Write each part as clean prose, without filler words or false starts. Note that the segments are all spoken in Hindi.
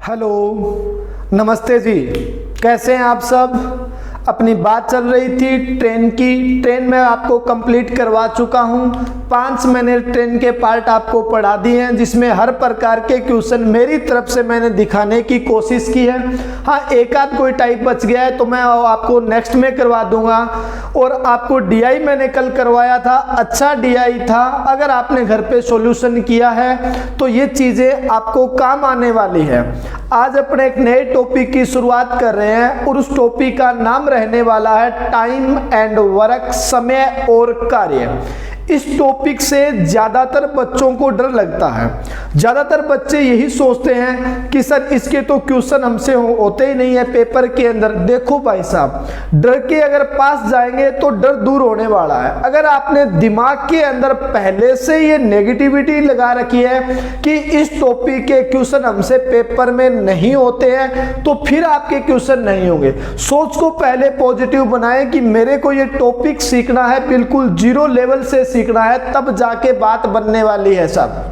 हेलो, नमस्ते जी। कैसे हैं आप सब? अपनी बात चल रही थी ट्रेन की। ट्रेन में आपको कंप्लीट करवा चुका हूं। 5 मैंने ट्रेन के पार्ट आपको पढ़ा दिए हैं, जिसमें हर प्रकार के क्वेश्चन मेरी तरफ से मैंने दिखाने की कोशिश की है। हाँ, एक आध कोई टाइप बच गया है तो मैं आपको नेक्स्ट में करवा दूंगा। और आपको डीआई मैंने कल करवाया था, अच्छा डीआई था। अगर आपने घर पे सॉल्यूशन किया है तो ये चीज़ें आपको काम आने वाली है। आज अपने एक नए टॉपिक की शुरुआत कर रहे हैं और उस टॉपिक का नाम रहने वाला है टाइम एंड वर्क, समय और कार्य। इस टॉपिक से ज़्यादातर बच्चों को डर लगता है। ज़्यादातर बच्चे यही सोचते हैं कि सर इसके तो क्वेश्चन हमसे होते ही नहीं है पेपर के अंदर। देखो भाई साहब, डर के अगर पास जाएंगे तो डर दूर होने वाला है। अगर आपने दिमाग के अंदर पहले से ये नेगेटिविटी लगा रखी है कि इस टॉपिक के क्वेश्चन हमसे पेपर में नहीं होते हैं, तो फिर आपके क्वेश्चन नहीं होंगे। सोच को पहले पॉजिटिव बनाएं कि मेरे को ये टॉपिक सीखना है, बिल्कुल जीरो लेवल से सीखना है, तब जाके बात बनने वाली है सब।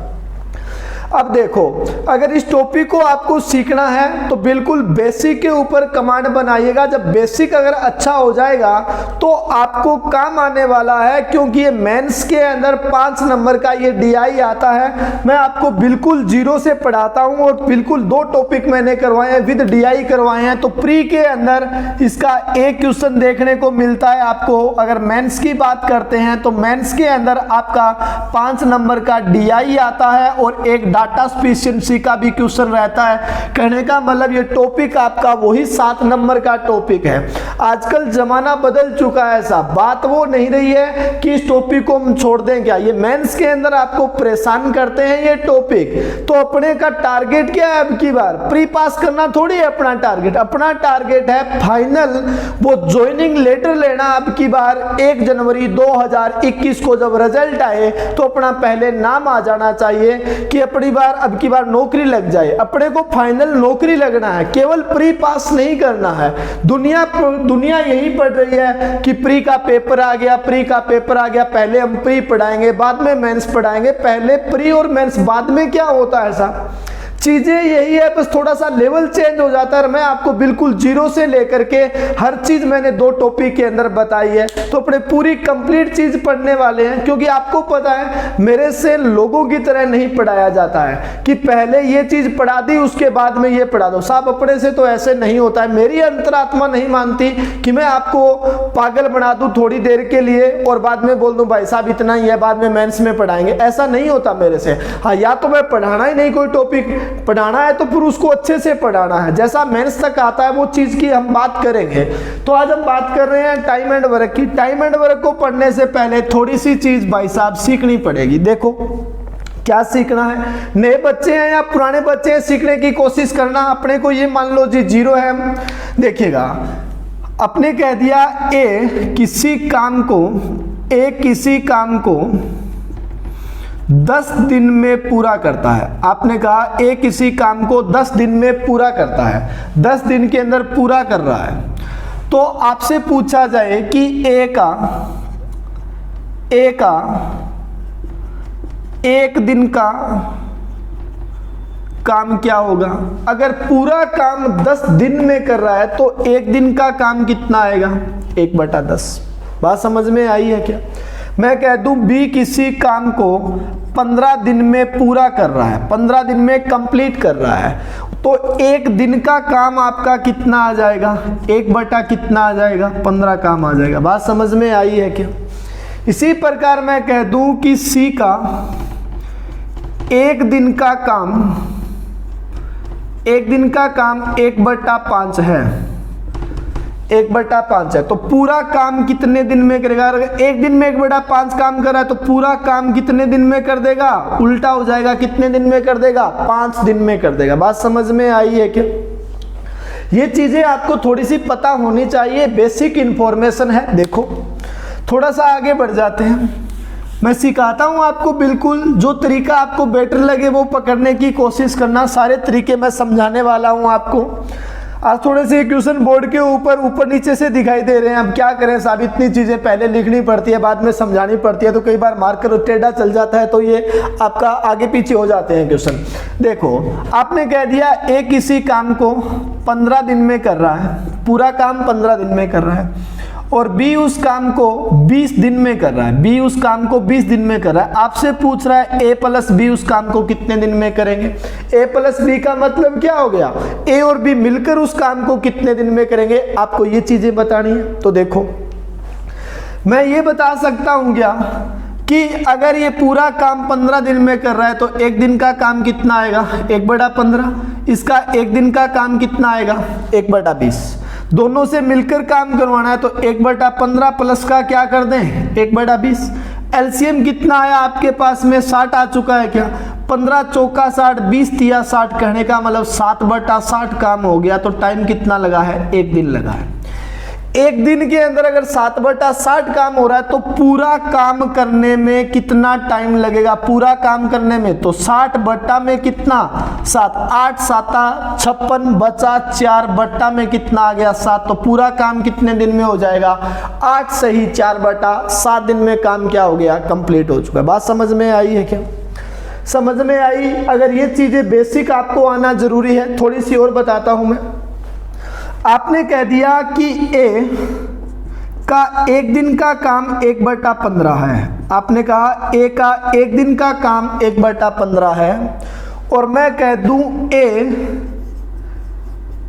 अब देखो, अगर इस टॉपिक को आपको सीखना है तो बिल्कुल बेसिक के ऊपर कमांड बनाइएगा। जब बेसिक अगर अच्छा हो जाएगा तो आपको काम आने वाला है, क्योंकि ये मेंस के अंदर 5 नंबर का ये डीआई आता है। मैं आपको बिल्कुल जीरो से पढ़ाता हूँ और बिल्कुल 2 टॉपिक मैंने करवाए हैं, विद डीआई करवाए हैं। तो प्री के अंदर इसका एक क्वेश्चन देखने को मिलता है आपको। अगर मेंस की बात करते हैं तो मेंस के अंदर आपका 5 नंबर का डीआई आता है और एक डाटा सफिशिएंसी का भी क्वेश्चन रहता है। कहने का मतलब ये टॉपिक आपका वही 7 नंबर का टॉपिक है। आजकल जमाना बदल चुका है साहब। बात वो नहीं रही है कि इस टॉपिक को हम छोड़ दें क्या। ये मेंस के अंदर आपको परेशान करते हैं ये टॉपिक। तो अपने का टारगेट क्या है? अब की बार प्री पास करना थोड़ी है अपना टारगेट। अपना टारगेट है फाइनल वो ज्वाइनिंग लेटर लेना। अब की बार 1 जनवरी 2021 को जब रिजल्ट आए तो अपना पहले नाम आ जाना चाहिए कि अपनी बार अब की बार नौकरी लग जाए। अपने को फाइनल नौकरी लगना है, केवल प्री पास नहीं करना है। दुनिया यही पढ़ रही है कि प्री का पेपर आ गया, प्री का पेपर आ गया, पहले हम प्री पढ़ाएंगे बाद में मेंस पढ़ाएंगे। पहले प्री और मेंस बाद में क्या होता है साहब? चीजें यही है, बस थोड़ा सा लेवल चेंज हो जाता है। मैं आपको बिल्कुल जीरो से लेकर के हर चीज मैंने 2 टॉपिक के अंदर बताई है। तो अपने पूरी कंप्लीट चीज पढ़ने वाले हैं, क्योंकि आपको पता है मेरे से लोगों की तरह नहीं पढ़ाया जाता है कि पहले ये चीज पढ़ा दी उसके बाद में ये पढ़ा दो। साहब अपने से तो ऐसे नहीं होता है। मेरी अंतरात्मा नहीं मानती कि मैं आपको पागल बना दूं थोड़ी देर के लिए और बाद में बोल दूं भाई साहब इतना ही है, बाद में मेंस में पढ़ाएंगे। ऐसा नहीं होता मेरे से। हाँ, या तो मैं पढ़ाना ही नहीं, कोई टॉपिक पढ़ाना है तो फिर उसको अच्छे से पढ़ाना है, जैसा मेंस तक आता है वो चीज की हम बात करेंगे। तो आज हम बात कर रहे हैं टाइम एंड वर्क की। टाइम एंड वर्क को पढ़ने से पहले थोड़ी सी चीज भाई साहब सीखनी पड़ेगी। देखो क्या सीखना है। नए बच्चे हैं या पुराने बच्चे हैं, सीखने की कोशिश करना। अपने को ये मान लो जी जीरो है। देखिएगा, अपने कह दिया ए किसी काम को 10 दिन में पूरा करता है। आपने कहा ए किसी काम को 10 दिन में पूरा करता है, 10 दिन के अंदर पूरा कर रहा है। तो आपसे पूछा जाए कि ए का 1 दिन का काम क्या होगा। अगर पूरा काम 10 दिन में कर रहा है तो 1 दिन का काम कितना आएगा? 1/10। बात समझ में आई है क्या? मैं कह दूं बी किसी काम को 15 दिन में पूरा कर रहा है, 15 दिन में कंप्लीट कर रहा है, तो 1 दिन का काम आपका कितना आ जाएगा? 1 कितना आ जाएगा? 15 काम आ जाएगा। बात समझ में आई है क्या? इसी प्रकार मैं कह दूं कि सी का 1 दिन का काम 1/5 है, 1/5 है। तो पूरा काम कितने दिन में करेगा? अगर 1 दिन में 1/5 काम कर रहा है तो पूरा काम कितने दिन में कर देगा? उल्टा हो जाएगा, कितने दिन में कर देगा? 5 दिन में कर देगा। बात समझ में आई है क्या? ये चीजें आपको थोड़ी सी पता होनी चाहिए, बेसिक इंफॉर्मेशन है। देखो थोड़ा सा आगे बढ़ जाते हैं। मैं सिखाता हूं आपको, बिल्कुल जो तरीका आपको बेटर लगे वो पकड़ने की कोशिश करना। सारे तरीके मैं समझाने वाला हूं आपको। आज थोड़े से क्वेश्चन बोर्ड के ऊपर नीचे से दिखाई दे रहे हैं। अब क्या करें साहब, इतनी चीज़ें पहले लिखनी पड़ती है, बाद में समझानी पड़ती है, तो कई बार मार्कर टेढ़ा चल जाता है, तो ये आपका आगे पीछे हो जाते हैं क्वेश्चन। देखो आपने कह दिया ए किसी काम को 15 दिन में कर रहा है, पूरा काम 15 दिन में कर रहा है, और बी उस काम को 20 दिन में कर रहा है, बी उस काम को 20 दिन में कर रहा है। आपसे पूछ रहा है ए प्लस बी उस काम को कितने दिन में करेंगे। ए प्लस बी का मतलब क्या हो गया, ए और बी मिलकर उस काम को कितने दिन में करेंगे, आपको ये चीजें बतानी है। तो देखो मैं ये बता सकता हूं क्या कि अगर ये पूरा काम 15 दिन में कर रहा है तो एक दिन का काम कितना आएगा, 1/15। इसका एक दिन का काम कितना आएगा, 1/20। दोनों से मिलकर काम करवाना है तो 1/15 प्लस का क्या कर दें, 1/20। एलसीएम कितना आया आपके पास में, 60 आ चुका है क्या, 15 चौका 60, 20 तिया 60, कहने का मतलब 7/60 काम हो गया। तो टाइम कितना लगा है, 1 दिन लगा है। एक दिन के अंदर अगर 7/60 काम हो रहा है तो पूरा काम करने में कितना टाइम लगेगा, पूरा काम करने में तो 60 बट्टा में कितना 7, 8 7 56 बचा 4 बट्टा में कितना आ गया 7, तो पूरा काम कितने दिन में हो जाएगा, 8 सही 4/7 दिन में काम क्या हो गया, कंप्लीट हो चुका है। बात समझ में आई है क्या, समझ में आई। अगर ये चीजें बेसिक आपको आना जरूरी है, थोड़ी सी और बताता हूं मैं। आपने कह दिया कि ए का एक दिन का काम 1/15 है, आपने कहा ए का एक दिन का काम 1/15 है, और मैं कह दूं ए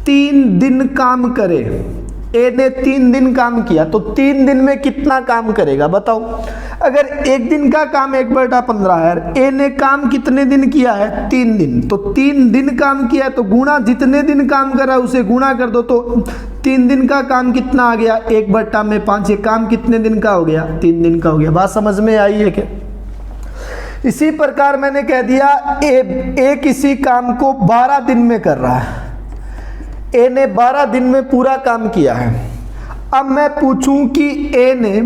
3 दिन काम करे, ए ने 3 दिन काम किया तो 3 दिन में कितना काम करेगा बताओ। अगर एक दिन का काम 1/15 है, ए ने काम कितने दिन किया है, 3 दिन, तो 3 दिन काम किया तो गुणा जितने दिन काम करा उसे गुणा कर दो, तो 3 दिन का काम कितना आ गया, 1/5। ये काम कितने दिन का हो गया, 3 दिन का हो गया। बात समझ में आई है क्या। इसी प्रकार मैंने कह दिया ए किसी काम को 12 दिन में कर रहा है, ए ने 12 दिन में पूरा काम किया है। अब मैं पूछूं कि ए ने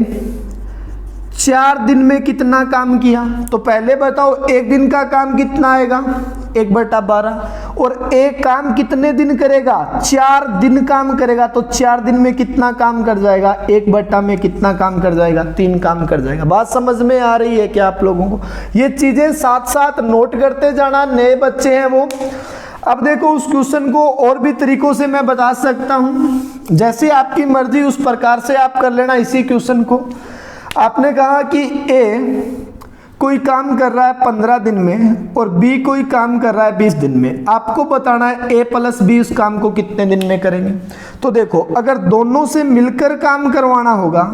4 दिन में कितना काम किया, तो पहले बताओ एक दिन का काम कितना आएगा, 1/12, और एक काम कितने दिन करेगा, 4 दिन काम करेगा, तो 4 दिन में कितना काम कर जाएगा, 1/, में कितना काम कर जाएगा, 3 काम कर जाएगा। बात समझ में आ रही है क्या आप लोगों को। ये चीजें साथ साथ नोट करते जाना, नए बच्चे हैं वो। अब देखो उस क्वेश्चन को और भी तरीकों से मैं बता सकता हूं, जैसे आपकी मर्जी उस प्रकार से आप कर लेना। इसी क्वेश्चन को आपने कहा कि ए कोई काम कर रहा है 15 दिन में और बी कोई काम कर रहा है 20 दिन में, आपको बताना है ए प्लस बी उस काम को कितने दिन में करेंगे। तो देखो अगर दोनों से मिलकर काम करवाना होगा,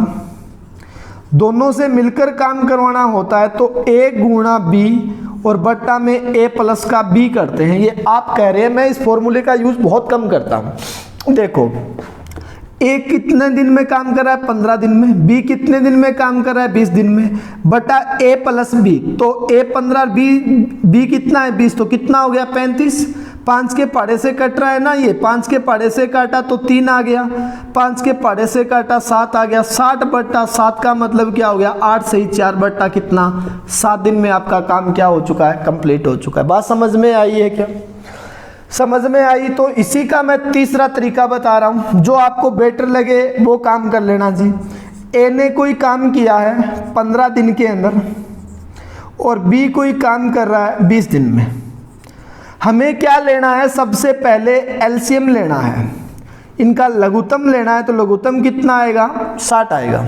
दोनों से मिलकर काम करवाना होता है तो ए गुणा बी और बट्टा में ए प्लस का बी करते हैं। ये आप कह रहे हैं, मैं इस फॉर्मूले का यूज बहुत कम करता हूं। देखो ए कितने दिन में काम कर रहा है, 15 दिन में, बी कितने दिन में काम कर रहा है, 20 दिन में, बटा ए प्लस बी, तो ए 15, बी कितना है 20, तो कितना हो गया 35। 5 के पाड़े से कट रहा है ना, ये 5 के पाड़े से काटा तो 3 आ गया, 5 के पाड़े से काटा 7 आ गया, 60/7 का मतलब क्या हो गया, 8 सही 4 बट्टा कितना 7 दिन में आपका काम क्या हो चुका है, कंप्लीट हो चुका है। बात समझ में आई है क्या, समझ में आई। तो इसी का मैं तीसरा तरीका बता रहा हूं, जो आपको बेटर लगे वो काम कर लेना जी। ए ने कोई काम किया है 15 दिन के अंदर और बी कोई काम कर रहा है 20 दिन में। हमें क्या लेना है, सबसे पहले एलसीएम लेना है, इनका लघुत्तम लेना है, तो लघुत्तम कितना आएगा, 60 आएगा।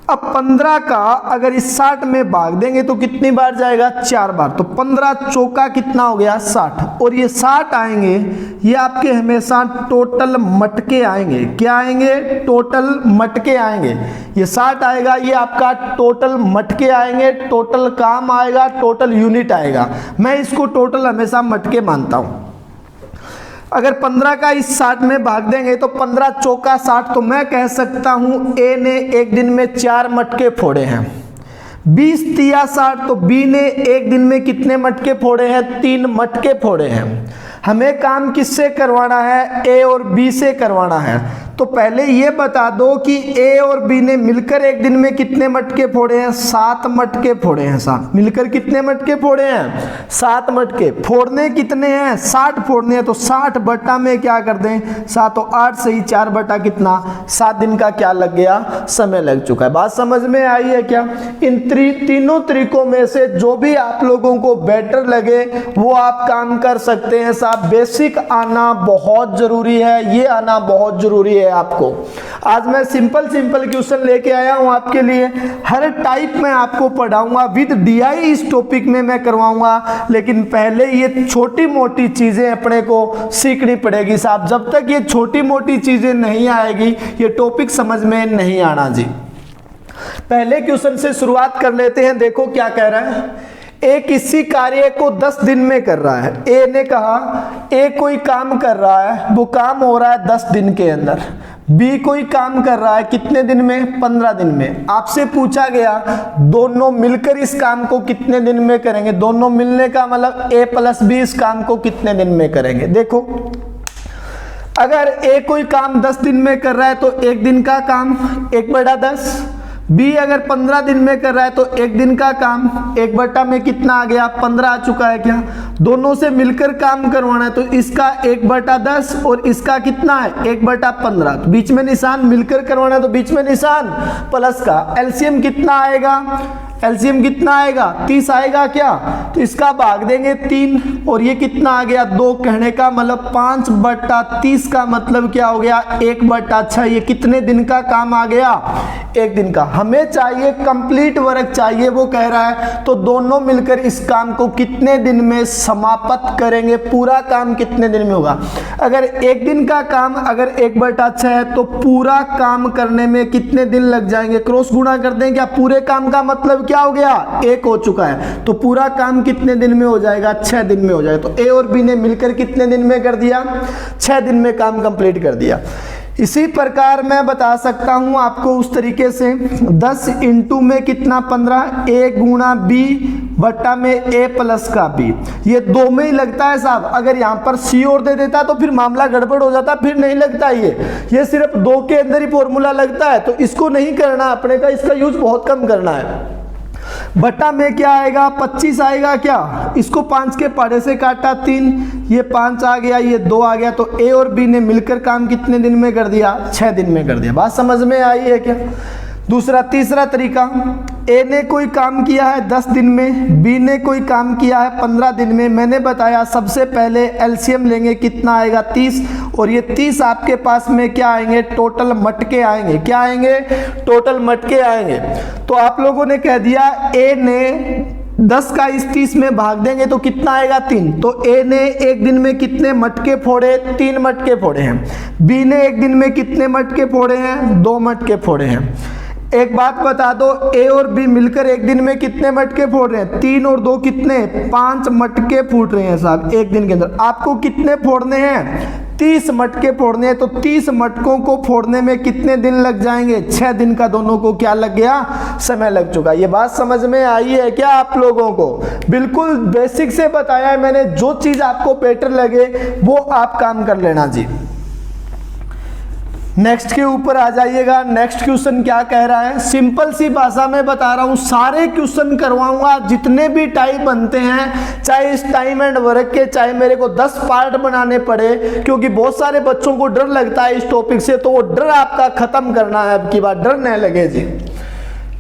अब 15 का अगर इस 60 में भाग देंगे तो कितनी बार जाएगा, 4 बार, तो 15 चौका कितना हो गया 60, और ये 60 आएंगे, ये आपके हमेशा टोटल मटके आएंगे। क्या आएंगे, टोटल मटके आएंगे। ये 60 आएगा, ये आपका टोटल मटके आएंगे, टोटल काम आएगा, टोटल यूनिट आएगा। मैं इसको टोटल हमेशा मटके मानता हूं। अगर 15 का इस 60 में भाग देंगे तो 15 चौका 60, तो मैं कह सकता हूं ए ने एक दिन में 4 मटके फोड़े हैं। 20 तिया 60, तो बी ने एक दिन में कितने मटके फोड़े हैं, 3 मटके फोड़े हैं। हमें काम किससे करवाना है, ए और बी से करवाना है, तो पहले ये बता दो कि ए और बी ने मिलकर एक दिन में कितने मटके फोड़े हैं? 7 मटके फोड़े हैं साहब। मिलकर कितने मटके फोड़े हैं? 7 मटके। फोड़ने कितने हैं? 60 फोड़ने हैं। तो 60 बटा में क्या कर दें? 7 और 8 से ही 4 बटा कितना? 7 दिन का क्या लग गया? समय लग चुका है। बात समझ में आई है क्या? इन तीनों तरीकों में से जो भी आप लोगों को बेटर लगे वो आप काम कर सकते हैं साहब। बेसिक आना बहुत जरूरी है, ये आना बहुत जरूरी है आपको। आज मैं सिंपल क्वेश्चन लेके आया हूं आपके लिए। हर टाइप में आपको पढ़ाऊंगा, विद डीआई इस टॉपिक में मैं करवाऊंगा, लेकिन पहले ये छोटी मोटी चीजें अपने को सीखनी पड़ेगी साहब। जब तक ये छोटी मोटी चीजें नहीं आएगी ये टॉपिक समझ में नहीं आना जी। पहले क्वेश्चन से शुरुआत कर लेते हैं। देखो क्या कह रहा है। ए किसी कार्य को 10 दिन में कर रहा है। ए ने कहा ए कोई काम कर रहा है, वो काम हो रहा है 10 दिन के अंदर। बी कोई काम कर रहा है कितने दिन में? 15 दिन में। आपसे पूछा गया दोनों मिलकर इस काम को कितने दिन में करेंगे? दोनों मिलने का मतलब ए प्लस बी इस काम को कितने दिन में करेंगे? देखो अगर ए कोई काम 10 दिन में कर रहा है तो एक दिन का काम 1/10। बी अगर 15 दिन में कर रहा है तो एक दिन का काम 1 में कितना आ गया? 15 आ चुका है क्या? दोनों से मिलकर काम करवाना है तो इसका 1/10 और इसका कितना है? 1/15। तो बीच में निशान मिलकर करवाना है तो बीच में निशान प्लस का। एलसीएम कितना आएगा? एलसीएम कितना आएगा? 30 आएगा क्या? तो इसका भाग देंगे 3 और ये कितना आ गया? 2। कहने का मतलब 5/30 का मतलब क्या हो गया? 1/6। ये कितने दिन का काम आ गया? एक दिन का। हमें चाहिए कंप्लीट वर्क चाहिए, वो कह रहा है तो दोनों मिलकर इस काम को कितने दिन में समाप्त करेंगे? पूरा काम कितने दिन में होगा? अगर एक दिन का काम अगर 1/6 है तो पूरा काम करने में कितने दिन लग जाएंगे? क्रॉस गुणा कर दें क्या? पूरे काम का मतलब क्या हो गया? 1 हो चुका है। तो पूरा काम कितने दिन में हो जाएगा? 6 दिन में हो जाएगा। तो ए और बी ने मिलकर कितने दिन में कर दिया? 6 दिन में काम कंप्लीट कर दिया। इसी प्रकार मैं बता सकता हूं आपको उस तरीके से 10 इंटू में कितना? 15। ए गुणा बी बट्टा में ए प्लस का बी। ये 2 में ही लगता है साहब। अगर यहां पर सी और दे देता तो फिर मामला गड़बड़ हो जाता, फिर नहीं लगता। ये सिर्फ 2 के अंदर ही फॉर्मूला लगता है तो इसको नहीं करना अपने का, इसका यूज बहुत कम करना है। बटा में क्या आएगा? 25 आएगा क्या? इसको 5 के पहाड़े से काटा 3, ये 5 आ गया, ये 2 आ गया। तो ए और बी ने मिलकर काम कितने दिन में कर दिया? 6 दिन में कर दिया। बात समझ में आई है क्या? तीसरा तरीका, ए ने कोई काम किया है 10 दिन में, बी ने कोई काम किया है 15 दिन में। मैंने बताया सबसे पहले एलसीएम लेंगे, कितना आएगा? 30। और ये 30 आपके पास में क्या आएंगे? टोटल मटके आएंगे। क्या आएंगे? टोटल मटके आएंगे। तो आप लोगों ने कह दिया ए ने 10 का इस 30 में भाग देंगे तो कितना आएगा? 3। तो ए ने एक दिन में कितने मटके फोड़े? 3 मटके फोड़े हैं। बी ने एक दिन में कितने मटके फोड़े हैं? 2 मटके फोड़े हैं। एक बात बता दो, ए और बी मिलकर एक दिन में कितने मटके फोड़ रहे हैं? 3 और 2 कितने? 5 मटके फूट रहे हैं साहब एक दिन के अंदर। आपको कितने फोड़ने हैं? 30 मटके फोड़ने हैं। तो 30 मटकों को फोड़ने में कितने दिन लग जाएंगे? 6 दिन का दोनों को क्या लग गया? समय लग चुका। ये बात समझ में आई है क्या आप लोगों को? बिल्कुल बेसिक से बताया है मैंने। जो चीज आपको बेटर लगे वो आप काम कर लेना जी। नेक्स्ट के ऊपर आ जाइएगा। नेक्स्ट क्वेश्चन क्या कह रहा है? सिंपल सी भाषा में बता रहा हूं, सारे क्वेश्चन करवाऊंगा जितने भी टाइप बनते हैं, चाहे इस टाइम एंड वर्क के, चाहे मेरे को 10 पार्ट बनाने पड़े, क्योंकि बहुत सारे बच्चों को डर लगता है इस टॉपिक से, तो वो डर आपका खत्म करना है। अब की बात डर नहीं लगे जी।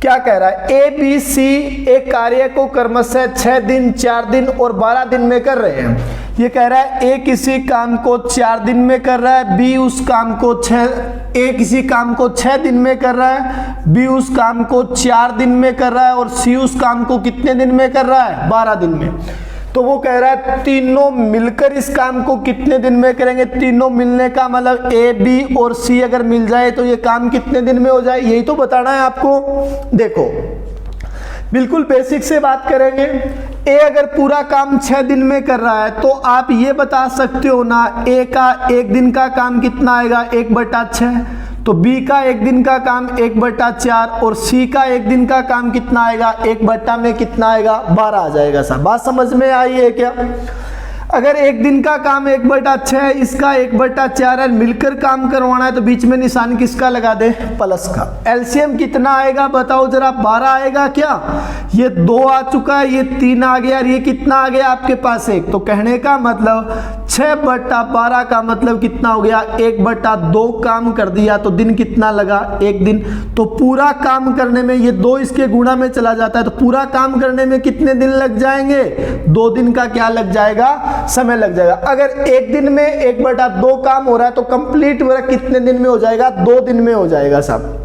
क्या कह रहा है? ए बी सी एक कार्य को क्रमशः 6 दिन, 4 दिन और 12 दिन में कर रहे हैं। ये कह रहा है ए किसी काम को 4 दिन में कर रहा है, बी उस काम को ए किसी काम को 6 दिन में कर रहा है, बी उस काम को 4 दिन में कर रहा है और सी उस काम को कितने दिन में कर रहा है? 12 दिन में। तो वो कह रहा है तीनों मिलकर इस काम को कितने दिन में करेंगे? तीनों मिलने का मतलब ए बी और सी अगर मिल जाए तो ये काम कितने दिन में हो जाए, यही तो बताना है आपको। देखो बिल्कुल बेसिक से बात करेंगे। ए अगर पूरा काम 6 दिन में कर रहा है तो आप ये बता सकते हो ना, ए का एक दिन का काम कितना आएगा? 1/6। तो बी का एक दिन का काम 1/4 और सी का एक दिन का काम कितना आएगा? 1 बट्टा में कितना आएगा? 12 आ जाएगा साहब। बात समझ में आई है क्या? अगर एक दिन का काम 1/6 है, इसका 1/4 है, मिलकर काम करवाना है तो बीच में निशान किसका लगा दे? प्लस का। एलसीएम कितना आएगा बताओ जरा? 12 आएगा क्या? ये 2 आ चुका है, ये 3 आ गया और ये कितना आ गया आपके पास 1। तो कहने का मतलब 6/12 का मतलब कितना हो गया? 1/2 काम कर दिया तो दिन कितना लगा? 1 दिन। तो पूरा काम करने में ये 2 इसके गुणा में चला जाता है तो पूरा काम करने में कितने दिन लग जाएंगे? 2 दिन का क्या लग जाएगा? समय लग जाएगा। अगर एक दिन में 1/2 काम हो रहा है तो कंप्लीट वर्क कितने दिन में हो जाएगा? 2 दिन में हो जाएगा साहब।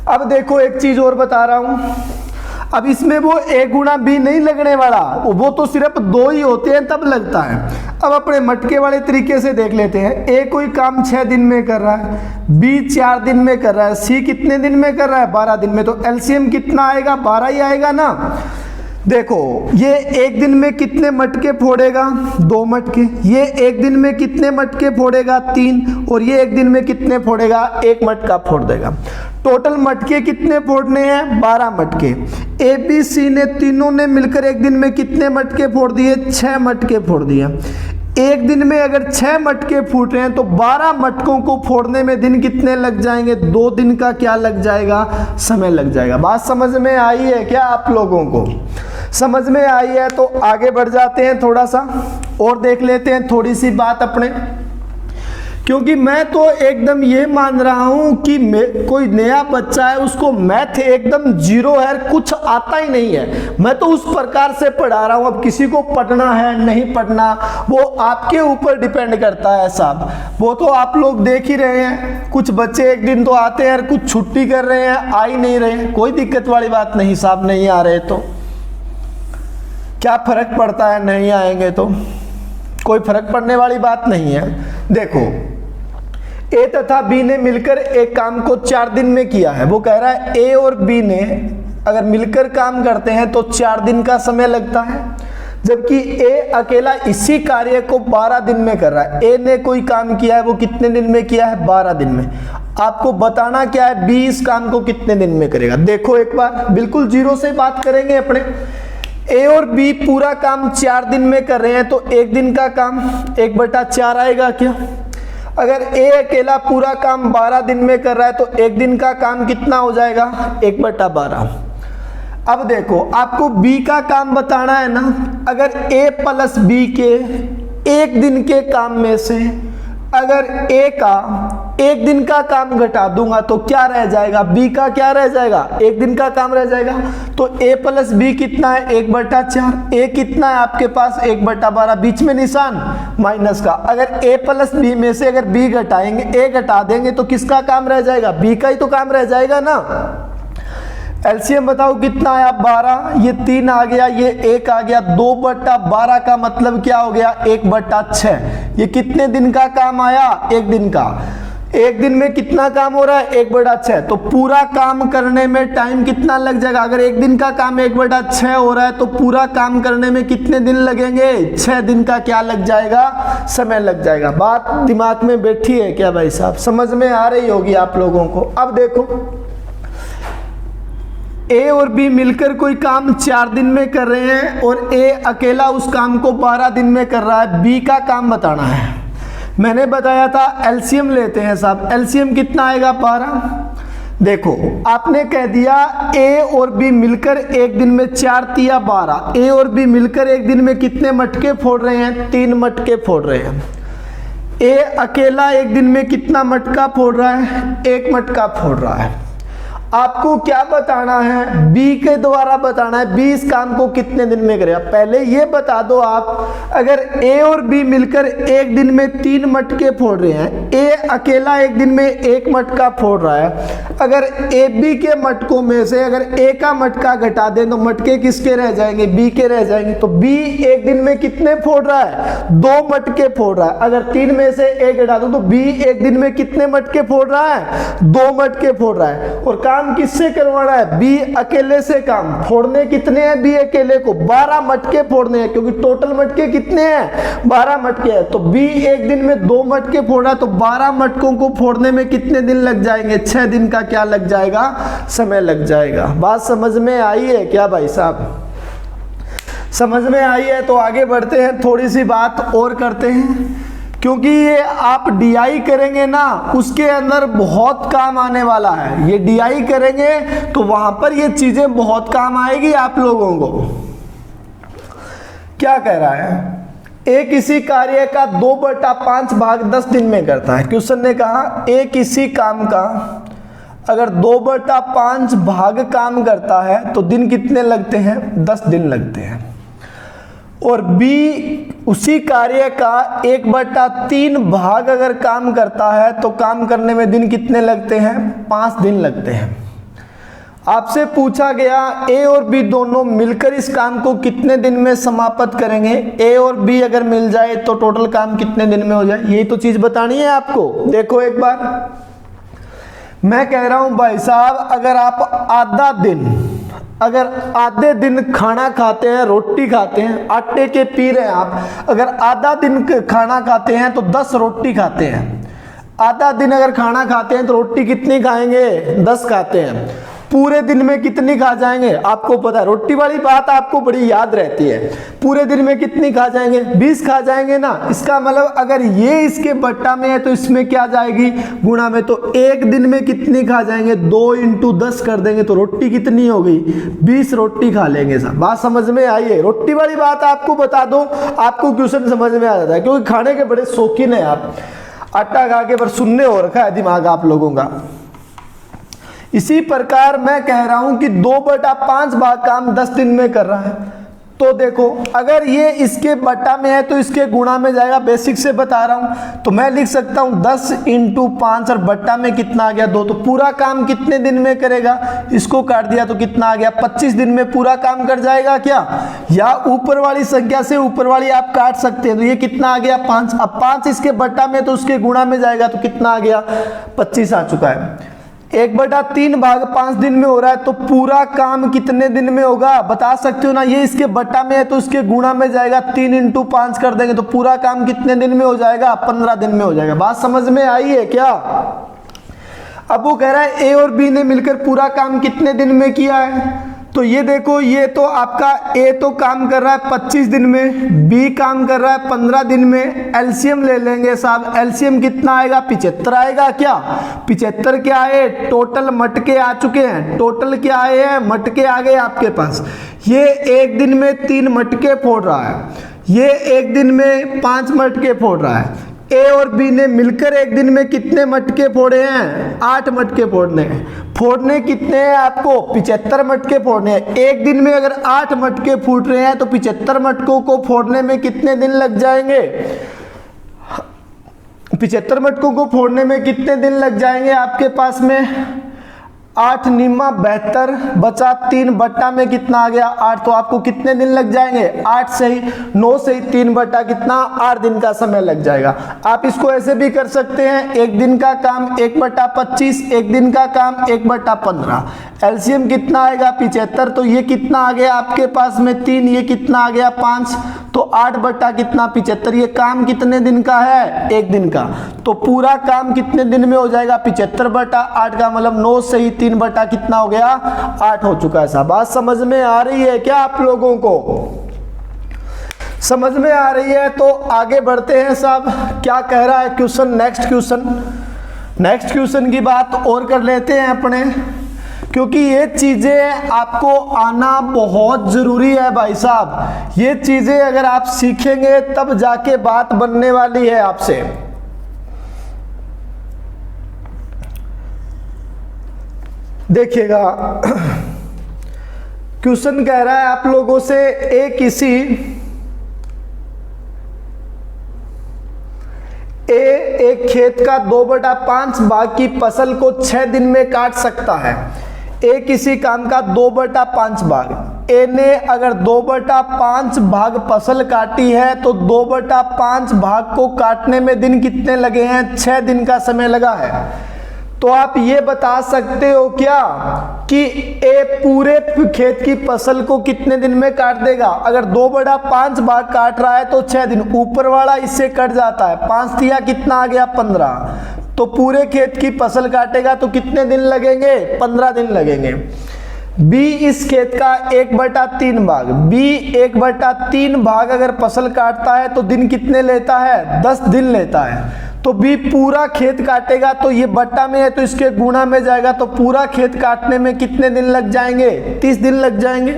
अब देखो एक चीज और बता रहा हूं, अब इसमें वो a गुणा b नहीं लगने वाला, वो तो सिर्फ 2 ही होते हैं तब लगता है। अब अपने मटके वाले तरीके से देख लेते हैं। a कोई काम 6 दिन में कर रहा है, b 4 दिन में कर रहा है, c कितने दिन में कर रहा है? 12 दिन में। तो एलसीएम कितना आएगा? 12 ही आएगा ना। देखो ये एक दिन में कितने मटके फोड़ेगा? 2 मटके। ये एक दिन में कितने मटके फोड़ेगा? 3। और ये एक दिन में कितने फोड़ेगा? 1 मटका फोड़ देगा। टोटल मटके कितने फोड़ने हैं? 12 मटके। ए बी सी ने तीनों ने मिलकर एक दिन में कितने मटके फोड़ दिए? 6 मटके फोड़ दिए। एक दिन में अगर 6 मटके फूट रहे हैं तो 12 मटकों को फोड़ने में दिन कितने लग जाएंगे? 2 दिन का क्या लग जाएगा? समय लग जाएगा। बात समझ में आई है क्या आप लोगों को? समझ में आई है तो आगे बढ़ जाते हैं, थोड़ा सा और देख लेते हैं थोड़ी सी बात अपने, क्योंकि मैं तो एकदम ये मान रहा हूं कि कोई नया बच्चा है उसको मैथ एकदम जीरो है, कुछ आता ही नहीं है। मैं तो उस प्रकार से पढ़ा रहा हूं। अब किसी को पढ़ना है नहीं पढ़ना वो आपके ऊपर डिपेंड करता है साहब। वो तो आप लोग देख ही रहे हैं, कुछ बच्चे एक दिन तो आते हैं, कुछ छुट्टी कर रहे हैं, आ ही नहीं रहे। कोई दिक्कत वाली बात नहीं साहब, नहीं आ रहे तो क्या फर्क पड़ता है? नहीं आएंगे तो कोई फर्क पड़ने वाली बात नहीं है। देखो ए तथा बी ने मिलकर एक काम को 4 दिन में किया है। वो कह रहा है ए और बी ने अगर मिलकर काम करते हैं तो 4 दिन का समय लगता है, जबकि ए अकेला इसी कार्य को 12 दिन में कर रहा है। ए ने कोई काम किया है, वो कितने दिन में किया है? 12 दिन में। आपको बताना क्या है? बी इस काम को कितने दिन में करेगा। देखो एक बार बिल्कुल जीरो से बात करेंगे अपने। ए और बी पूरा काम 4 दिन में कर रहे हैं तो एक दिन का काम 1/4 आएगा क्या? अगर ए अकेला पूरा काम 12 दिन में कर रहा है तो एक दिन का काम कितना हो जाएगा? 1/12। अब देखो आपको बी का काम बताना है ना। अगर ए प्लस बी के एक दिन के काम में से अगर ए का एक दिन का काम घटा दूंगा तो क्या रह जाएगा? बी का क्या रह जाएगा? एक दिन का काम रह जाएगा। तो ए प्लस बी कितना है? 1/4। ए कितना है आपके पास? 1/12। बीच में निशान माइनस का। अगर ए प्लस बी में से अगर बी घटाएंगे, ए घटा देंगे तो किसका काम रह जाएगा? बी का ही तो काम रह जाएगा ना। एलसीएम बताओ कितना आया? 12। ये 3 आ गया, ये 1 आ गया। 2/12 का मतलब क्या हो गया? 1/6। ये कितने दिन का काम आया? 1 दिन का। एक दिन में कितना काम हो रहा है? 1/6। तो पूरा काम करने में टाइम कितना लग जाएगा? अगर एक दिन का काम 1/6 हो रहा है तो पूरा काम करने में कितने दिन लगेंगे? 6 दिन का क्या लग जाएगा? समय लग जाएगा। बात दिमाग में बैठी है क्या भाई साहब? समझ में आ रही होगी आप लोगों को। अब देखो ए और बी मिलकर कोई काम 4 दिन में कर रहे हैं और ए अकेला उस काम को 12 दिन में कर रहा है। बी का काम बताना है। मैंने बताया था एलसीएम लेते हैं साहब। एलसीएम कितना आएगा? 12। देखो आपने कह दिया ए और बी मिलकर एक दिन में 4 तिया 12। ए और बी मिलकर एक दिन में कितने मटके फोड़ रहे हैं? 3 मटके फोड़ रहे हैं। ए अकेला एक दिन में कितना मटका फोड़ रहा है? 1 मटका फोड़ रहा है। आपको क्या बताना है? बी के द्वारा बताना है बी इस काम को कितने दिन में करेगा। पहले ये बता दो आप, अगर ए और बी मिलकर एक दिन में 3 मटके फोड़ रहे हैं, ए अकेला एक दिन में 1 मटका फोड़ रहा है, अगर ए बी के मटकों में से अगर ए का मटका घटा दें तो मटके किसके रह जाएंगे? बी के रह जाएंगे। तो बी एक दिन में कितने फोड़ रहा है? 2 मटके फोड़ रहा है। अगर 3 में से ए घटा दो तो बी एक दिन में कितने मटके फोड़ रहा है? 2 मटके फोड़ रहा है। और काम किससे करवाना है? बी अकेले से। काम फोड़ने कितने हैं? बी अकेले को 12 मटके फोड़ने हैं, क्योंकि टोटल मटके कितने हैं? 12 मटके हैं। तो बी एक दिन में 2 मटके फोड़ा तो 12 मटकों को फोड़ने में कितने दिन लग जाएंगे? 6 दिन का क्या लग जाएगा? समय लग जाएगा। बात समझ में आई है क्या भाई साहब? समझ में आई है? तो आगे बढ़ते हैं, थोड़ी सी बात और करते हैं, क्योंकि ये आप डीआई करेंगे ना, उसके अंदर बहुत काम आने वाला है। ये डीआई करेंगे तो वहां पर ये चीजें बहुत काम आएगी आप लोगों को। क्या कह रहा है? एक किसी कार्य का 2/5 भाग 10 दिन में करता है। क्वेश्चन ने कहा एक किसी काम का अगर 2/5 भाग काम करता है तो दिन कितने लगते हैं? 10 दिन लगते हैं। और बी उसी कार्य का 1/3 भाग अगर काम करता है तो काम करने में दिन कितने लगते हैं? 5 दिन लगते हैं। आपसे पूछा गया ए और बी दोनों मिलकर इस काम को कितने दिन में समाप्त करेंगे? ए और बी अगर मिल जाए तो टोटल काम कितने दिन में हो जाए, यही तो चीज बतानी है आपको। देखो एक बार मैं कह रहा हूं भाई साहब, अगर आधे दिन खाना खाते हैं, रोटी खाते हैं, आटे के पी रहे हैं आप, अगर आधा दिन खाना खाते हैं तो 10 रोटी खाते हैं। आधा दिन अगर खाना खाते हैं तो रोटी कितनी खाएंगे? 10 खाते हैं। पूरे दिन में कितनी खा जाएंगे? आपको पता है, रोटी वाली बात आपको बड़ी याद रहती है। पूरे दिन में कितनी खा जाएंगे? 20 खा जाएंगे ना। इसका मतलब अगर ये इसके बट्टा में है तो इसमें क्या जाएगी? गुणा में। तो एक दिन में कितनी खा जाएंगे? 2 × 10 कर देंगे तो रोटी कितनी हो गई? 20 रोटी खा लेंगे। साहब बात समझ में आई है? रोटी वाली बात आपको बता दो, आपको क्वेश्चन समझ में आ जाता है, क्योंकि खाने के बड़े शौकीन है आप। आटा खा के पर सुनने हो रखा है दिमाग आप लोगों का। इसी प्रकार मैं कह रहा हूं कि 2/5 भाग काम 10 दिन में कर रहा है। तो देखो अगर ये इसके बट्टा में है तो इसके गुणा में जाएगा। बेसिक से बता रहा हूं तो मैं लिख सकता हूं 10 × 5 और बट्टा में कितना आ गया? 2। तो पूरा काम कितने दिन में करेगा? इसको काट दिया तो कितना आ गया? 25 दिन में पूरा काम कर जाएगा क्या? या ऊपर वाली संख्या से ऊपर वाली आप काट सकते हैं। तो ये कितना आ गया? 5। अब 5 इसके बट्टा में तो उसके गुणा में जाएगा तो कितना आ गया? 25 आ चुका है। 1/3 भाग 5 दिन में हो रहा है तो पूरा काम कितने दिन में होगा? बता सकते हो ना। ये इसके बट्टा में है तो उसके गुणा में जाएगा। 3 × 5 कर देंगे तो पूरा काम कितने दिन में हो जाएगा? 15 दिन में हो जाएगा। बात समझ में आई है क्या? अब वो कह रहा है ए और बी ने मिलकर पूरा काम कितने दिन में किया है। तो ये देखो, ये तो आपका ए तो काम कर रहा है 25 दिन में, बी काम कर रहा है 15 दिन में। एलसीएम ले लेंगे साहब। एलसीएम कितना आएगा? 75 आएगा क्या? 75 क्या है? टोटल मटके आ चुके हैं। टोटल क्या आए हैं? मटके आ गए आपके पास। ये एक दिन में 3 मटके फोड़ रहा है, ये एक दिन में 5 मटके फोड़ रहा है। ए और बी ने मिलकर एक दिन में कितने मटके फोड़े हैं? 8 मटके फोड़ने हैं। फोड़ने कितने हैं आपको? 75 मटके फोड़ने हैं। एक दिन में अगर 8 मटके फूट रहे हैं तो 75 मटकों को फोड़ने में कितने दिन लग जाएंगे? 75 मटकों को फोड़ने में कितने दिन लग जाएंगे आपके पास में? 8 × 72 बचा 3 बट्टा में कितना आ गया? 8। तो आपको कितने दिन लग जाएंगे? 8 से ही 9 से ही 3 बट्टा कितना? 8 दिन का समय लग जाएगा। आप इसको ऐसे भी कर सकते हैं, एक दिन का काम 1/25, एक दिन का काम 1/15। एलसीएम कितना आएगा? 75। तो ये कितना आ गया आपके पास में? 3। ये कितना आ गया? 5। तो 8 बट्टा कितना? 75। ये काम कितने दिन का है? एक दिन का। तो पूरा काम कितने दिन में हो जाएगा? 75/8 का मतलब 9 से ही 3 बट्टा कितना हो गया? 8 हो चुका है। साहब बात समझ में आ रही है क्या आप लोगों को? समझ में आ रही है तो आगे बढ़ते हैं साहब। क्या कह रहा है क्वेश्चन? नेक्स्ट क्वेश्चन की बात और कर लेते हैं अपने, क्योंकि ये चीजें आपको आना बहुत जरूरी है भाई साहब। ये चीजें अगर आप सीखेंगे तब जाके बात बनने वाली है आपसे। देखिएगा क्वेश्चन कह रहा है आप लोगों से एक खेत का 2/5 भाग की फसल को 6 दिन में काट सकता है। ए किसी काम का 2/5 भाग। ए ने अगर 2/5 भाग फसल काटी है तो 2/5 भाग को काटने में दिन कितने लगे हैं? 6 दिन का समय लगा है। तो आप ये बता सकते हो क्या कि ए पूरे खेत की फसल को कितने दिन में काट देगा? अगर 2/5 भाग काट रहा है तो 6 दिन, ऊपर वाला इससे कट जाता है। 5 दिया कितना आ गया? 15। तो पूरे खेत की फसल काटेगा तो कितने दिन लगेंगे? 15 दिन लगेंगे। बी इस खेत का 1/3 भाग, बी 1/3 भाग अगर फसल काटता है तो दिन कितने लेता है? 10 दिन लेता है। तो बी पूरा खेत काटेगा तो ये बट्टा में है तो इसके गुणा में जाएगा, तो पूरा खेत काटने में कितने दिन लग जाएंगे? 30 दिन लग जाएंगे।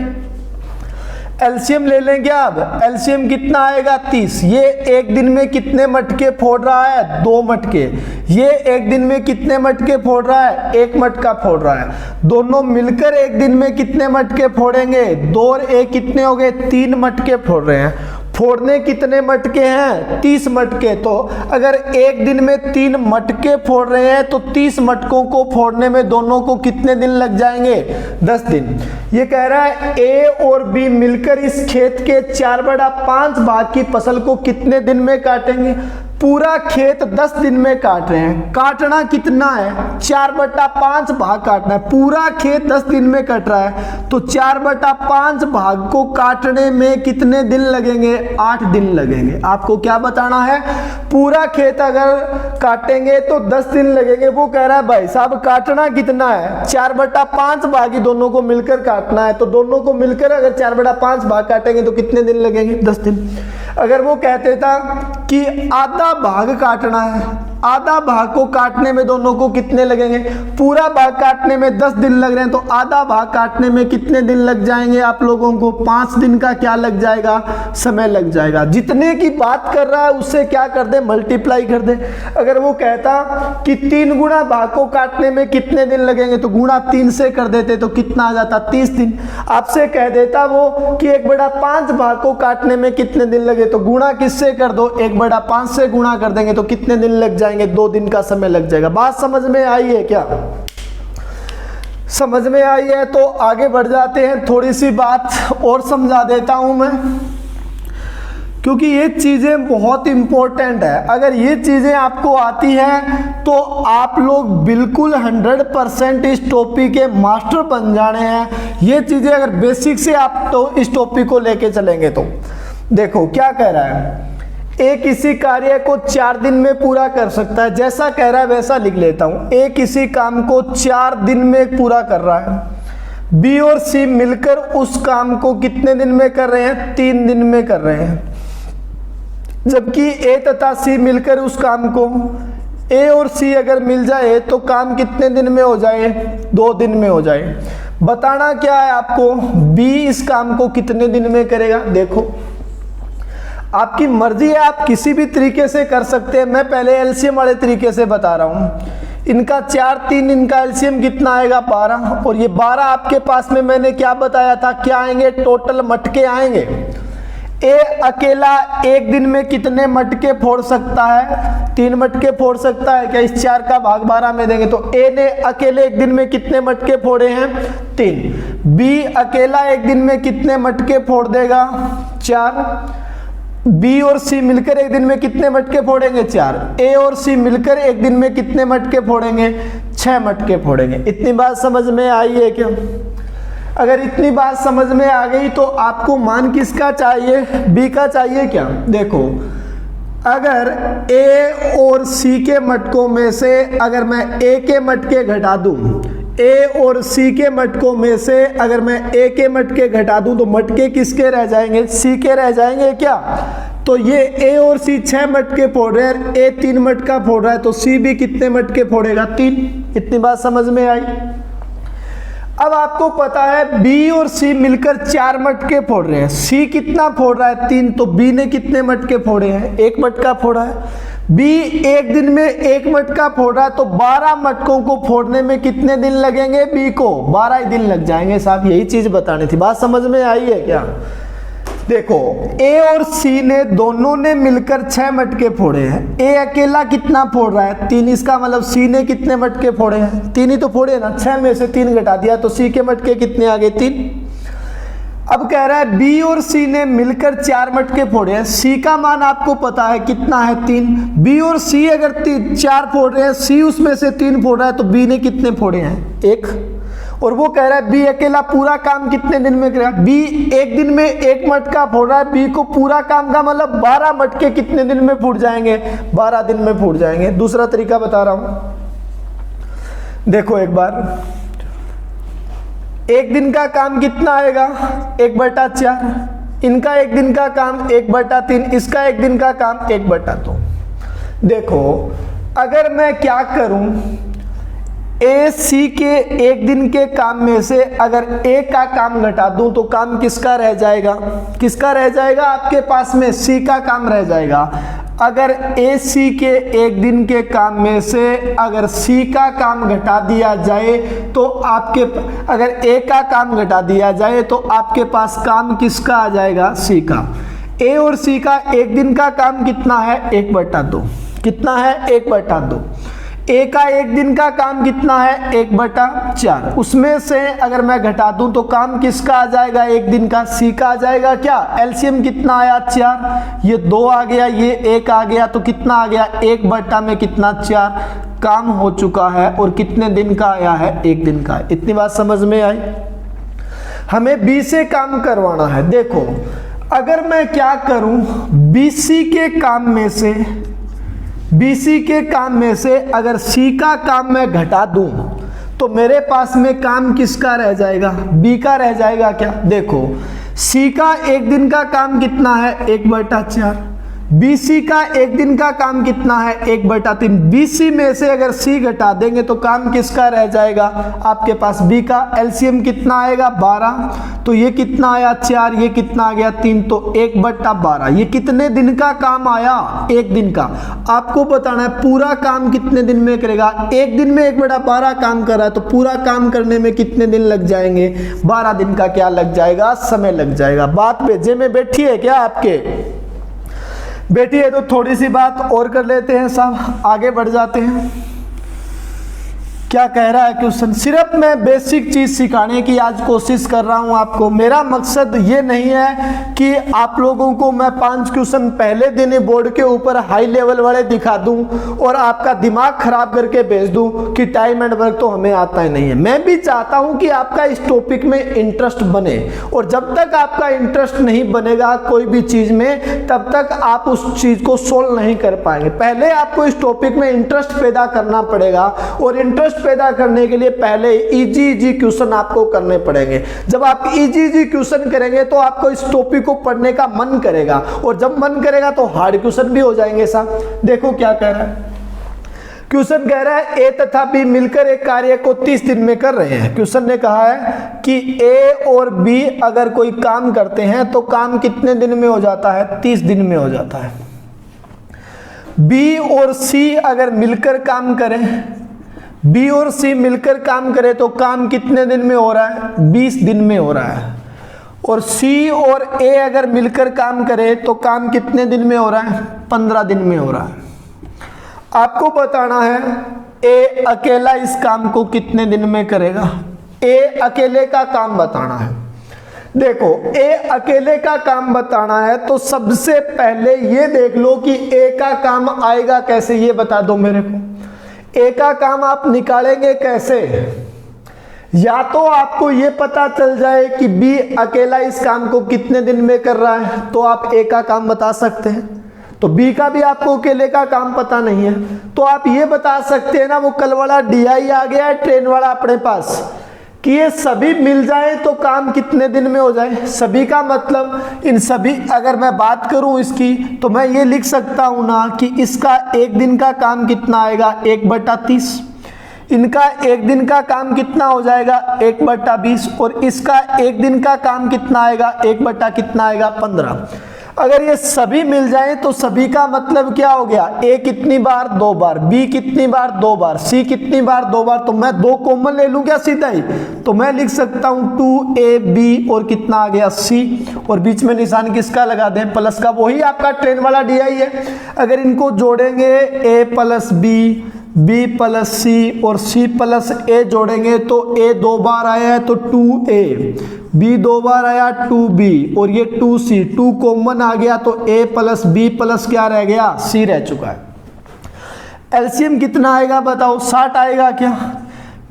एलसीएम ले लेंगे। अब एलसीएम कितना आएगा? 30। ये एक दिन में कितने मटके फोड़ रहा है? 2 मटके। ये एक दिन में कितने मटके फोड़ रहा है? 1 मटका फोड़ रहा है। दोनों मिलकर एक दिन में कितने मटके फोड़ेंगे? 2 और 1 कितने हो गए? 3 मटके फोड़ रहे हैं। फोड़ने कितने मटके हैं? 30 मटके। तो अगर एक दिन में 3 मटके फोड़ रहे हैं तो 30 मटकों को फोड़ने में दोनों को कितने दिन लग जाएंगे? 10 दिन। ये कह रहा है ए और बी मिलकर इस खेत के 4/5 भाग की फसल को कितने दिन में काटेंगे? पूरा खेत 10 दिन में काट रहे हैं। काटना कितना है? 4/5 भाग काटना है। पूरा खेत 10 दिन में कट रहा है तो 4/5 भाग को काटने में कितने दिन लगेंगे? 8 दिन लगेंगे। आपको क्या बताना है? पूरा खेत अगर काटेंगे तो 10 दिन लगेंगे। वो कह रहा है भाई साहब काटना कितना है? 4/5 भाग ही दोनों को मिलकर काटना है। तो दोनों को मिलकर अगर 4/5 भाग काटेंगे तो कितने दिन लगेंगे? 10 दिन। अगर वो कहते था कि आधा भाग काटना है, आधा भाग को काटने में दोनों को कितने लगेंगे? पूरा भाग काटने में 10 दिन लग रहे हैं तो आधा भाग काटने में कितने दिन लग जाएंगे आप लोगों को? 5 दिन का क्या लग जाएगा? समय लग जाएगा। जितने की बात कर रहा है उससे क्या कर दे? मल्टीप्लाई कर दे। अगर वो कहता कि 3 गुना भाग को काटने में कितने दिन लगेंगे तो गुणा 3 से कर देते तो कितना आ जाता? 30 दिन। आपसे कह देता वो कि 1/5 भाग को काटने में कितने दिन लगे तो गुणा किससे कर दो? 1/5 से गुणा कर देंगे तो कितने दिन लग जाएंगे? 2 दिन का समय लग जाएगा। बात समझ में आई है क्या? समझ में आई है तो आगे बढ़ जाते हैं। थोड़ी सी बात और समझा देता हूं मैं, क्योंकि ये चीजें बहुत इंपॉर्टेंट है। अगर ये चीजें आपको आती हैं तो आप लोग बिल्कुल 100% इस टॉपिक के मास्टर बन जाने हैं। ये चीजें अगर बेसिक से आप तो इस टॉपिक को लेके चलेंगे तो देखो क्या कह रहा है। ए किसी कार्य को 4 दिन में पूरा कर सकता है। जैसा कह रहा है वैसा लिख लेता हूं। ए किसी काम को 4 दिन में पूरा कर रहा है। बी और सी मिलकर उस काम को कितने दिन में कर रहे हैं? 3 दिन में कर रहे हैं। जबकि ए तथा सी मिलकर उस काम को, ए और सी अगर मिल जाए तो काम कितने दिन में हो जाए? 2 दिन में हो जाए। बताना क्या है आपको? बी इस काम को कितने दिन में करेगा? देखो आपकी मर्जी है, आप किसी भी तरीके से कर सकते हैं। मैं पहले एलसीएम वाले तरीके से बता रहा हूं। इनका 4 3 इनका एलसीएम कितना आएगा? 12। और ये 12 आपके पास में मैंने क्या बताया था? क्या आएंगे? टोटल मटके आएंगे। ए अकेला एक दिन में कितने मटके फोड़ सकता है? 3 मटके फोड़ सकता है। क्या इस 4 का भाग 12 में देंगे तो ए ने अकेले एक दिन में कितने मटके फोड़े हैं? 3। बी अकेला एक दिन में कितने मटके फोड़ देगा? 4। बी और सी मिलकर एक दिन में कितने मटके फोड़ेंगे? 4। ए और सी मिलकर एक दिन में कितने मटके फोड़ेंगे? 6 मटके फोड़ेंगे। इतनी बात समझ में आई है क्या? अगर इतनी बात समझ में आ गई तो आपको मान किसका चाहिए? बी का चाहिए क्या? देखो अगर ए और सी के मटकों में से अगर मैं ए के मटके घटा दूं, ए और सी के मटकों में से अगर मैं ए के मटके घटा दूं तो मटके किसके रह जाएंगे? सी के रह जाएंगे क्या? तो ये ए और सी 6 मटके फोड़ रहे हैं, ए 3 मटका फोड़ रहा है तो सी भी कितने मटके फोड़ेगा? 3। इतनी बात समझ में आई? अब आपको पता है बी और सी मिलकर 4 मटके फोड़ रहे हैं। सी कितना फोड़ रहा है? 3। तो बी ने कितने मटके फोड़े हैं? 1 मटका फोड़ा है। बी एक दिन में 1 मटका फोड़ रहा है तो 12 मटकों को फोड़ने में कितने दिन लगेंगे? बी को 12 ही दिन लग जाएंगे। साहब यही चीज बतानी थी। बात समझ में आई है क्या? देखो ए और सी ने दोनों ने मिलकर 6 मटके फोड़े हैं। ए अकेला कितना फोड़ रहा है? 3। इसका मतलब सी ने कितने मटके फोड़े हैं? 3 ही तो फोड़े ना। 6 में से 3 घटा दिया तो सी के मटके कितने आ गए? 3। अब कह रहा है बी और सी ने मिलकर 4 मटके फोड़े हैं। सी का मान आपको पता है कितना है? 3। बी और सी अगर 4 फोड़ रहे हैं, सी उसमें से 3 फोड़ रहा है तो बी ने कितने फोड़े हैं? 1। और वो कह रहा है बी अकेला पूरा काम कितने दिन में करेगा? बी एक दिन में 1 मटका फोड़ रहा है। बी को पूरा काम का मतलब 12 मटके कितने दिन में फूट जाएंगे? 12 दिन में फूट जाएंगे। दूसरा तरीका बता रहा हूं, देखो एक बार एक दिन का काम कितना आएगा 1/4, इनका एक दिन का काम 1/3, इसका एक दिन का काम 1/2। देखो अगर मैं क्या करूं, ए सी के एक दिन के काम में से अगर ए का काम घटा दूं तो काम किसका रह जाएगा, किसका रह जाएगा, आपके पास में सी का काम रह जाएगा। अगर ए सी के एक दिन के काम में से अगर सी का काम घटा दिया जाए तो आपके, अगर ए का काम घटा दिया जाए तो आपके पास काम किसका आ जाएगा, सी का। ए और सी का एक दिन का काम कितना है 1/2, कितना है 1/2। ए का एक दिन का काम कितना है 1/4, उसमें से अगर मैं घटा दूं तो काम किसका आ जाएगा, एक दिन का सी का आ जाएगा। क्या एलसीएम कितना आया 4, ये 2 आ गया, ये 1 आ गया, तो कितना आ गया 1/4 में कितना 4, काम हो चुका है। और कितने दिन का आया है, एक दिन का। इतनी बात समझ में आई। हमें बी से काम करवाना है। देखो अगर मैं क्या करूं, बीसी के काम में से, बीसी के काम में से अगर सी का काम मैं घटा दूं तो मेरे पास में काम किसका रह जाएगा, बी का रह जाएगा। क्या देखो सी का एक दिन का काम कितना है 1/4, बीसी का एक दिन का काम कितना है 1/3। बीसी में से अगर सी घटा देंगे तो काम किसका रह जाएगा, आपके पास बी का। एलसीएम कितना आएगा 12, तो ये कितना आया 4, ये कितना आ गया 3, तो 1/12। ये कितने दिन का काम आया, एक दिन का। आपको बताना है पूरा काम कितने दिन में करेगा। एक दिन में 1/12 काम कर रहा है तो पूरा काम करने में कितने दिन लग जाएंगे, 12 दिन का क्या लग जाएगा, समय लग जाएगा। बात भेजे में बैठी है क्या आपके, बेटी है तो थोड़ी सी बात और कर लेते हैं साहब, आगे बढ़ जाते हैं। क्या कह रहा है क्वेश्चन, सिर्फ मैं बेसिक चीज सिखाने की आज कोशिश कर रहा हूं आपको। मेरा मकसद ये नहीं है कि आप लोगों को मैं 5 क्वेश्चन पहले दिन बोर्ड के ऊपर हाई लेवल वाले दिखा दूं और आपका दिमाग खराब करके भेज दूं कि टाइम एंड वर्क तो हमें आता ही नहीं है। मैं भी चाहता हूं कि आपका इस टॉपिक में इंटरेस्ट बने, और जब तक आपका इंटरेस्ट नहीं बनेगा कोई भी चीज में, तब तक आप उस चीज को सोल्व नहीं कर पाएंगे। पहले आपको इस टॉपिक में इंटरेस्ट पैदा करना पड़ेगा, और इंटरेस्ट पैदा करने के लिए पहले इजी क्वेश्चन आपको करने पड़ेंगे। जब आप इजी क्वेश्चन करेंगे तो आपको इस टॉपिक को पढ़ने का मन करेगा, और जब मन करेगा तो हार्ड क्वेश्चन भी हो जाएंगे साहब। देखो क्या कह रहा है क्वेश्चन, कह रहा है ए तथा बी मिलकर एक कार्य को 30 दिन में कर रहे हैं। क्वेश्चन ने कहा है कि ए और बी अगर कोई काम करते हैं तो काम कितने दिन में हो जाता है, 30 दिन में हो जाता है। बी और सी अगर मिलकर काम करें, बी और सी मिलकर काम करे तो काम कितने दिन में हो रहा है, 20 दिन में हो रहा है। और सी और ए अगर मिलकर काम करे तो काम कितने दिन में हो रहा है, 15 दिन में हो रहा है। आपको बताना है ए अकेला इस काम को कितने दिन में करेगा, ए अकेले का काम बताना है। देखो ए अकेले का काम बताना है तो सबसे पहले ये देख लो कि ए का काम आएगा कैसे, ये बता दो मेरे को। ए का काम आप निकालेंगे कैसे, या तो आपको ये पता चल जाए कि बी अकेला इस काम को कितने दिन में कर रहा है तो आप ए का काम बता सकते हैं। तो बी का भी आपको अकेले का काम पता नहीं है तो आप ये बता सकते हैं ना, वो कल वाला DI आ गया है ट्रेन वाला अपने पास, कि ये सभी मिल जाए तो काम कितने दिन में हो जाए। सभी का मतलब इन सभी, अगर मैं बात करूं इसकी तो मैं ये लिख सकता हूं ना कि इसका एक दिन का काम कितना आएगा 1/30, इनका एक दिन का काम कितना हो जाएगा 1/20, और इसका एक दिन का काम कितना आएगा 1/15। अगर ये सभी मिल जाए तो सभी का मतलब क्या हो गया, ए कितनी बार 2 बार, बी कितनी बार 2 बार, सी कितनी बार 2 बार। तो मैं 2 कॉमन ले लूं क्या सीधा ही, तो मैं लिख सकता हूं 2AB और कितना आ गया सी, और बीच में निशान किसका लगा दें, प्लस का, वही आपका ट्रेन वाला DI है। अगर इनको जोड़ेंगे A + B, B + C और C + A जोड़ेंगे तो A 2 बार आया है तो 2A, B 2 बार आया 2B और ये 2C, 2 कॉमन आ गया तो A + B + क्या रह गया, C रह चुका है। एलसीएम कितना आएगा बताओ, 60 आएगा क्या,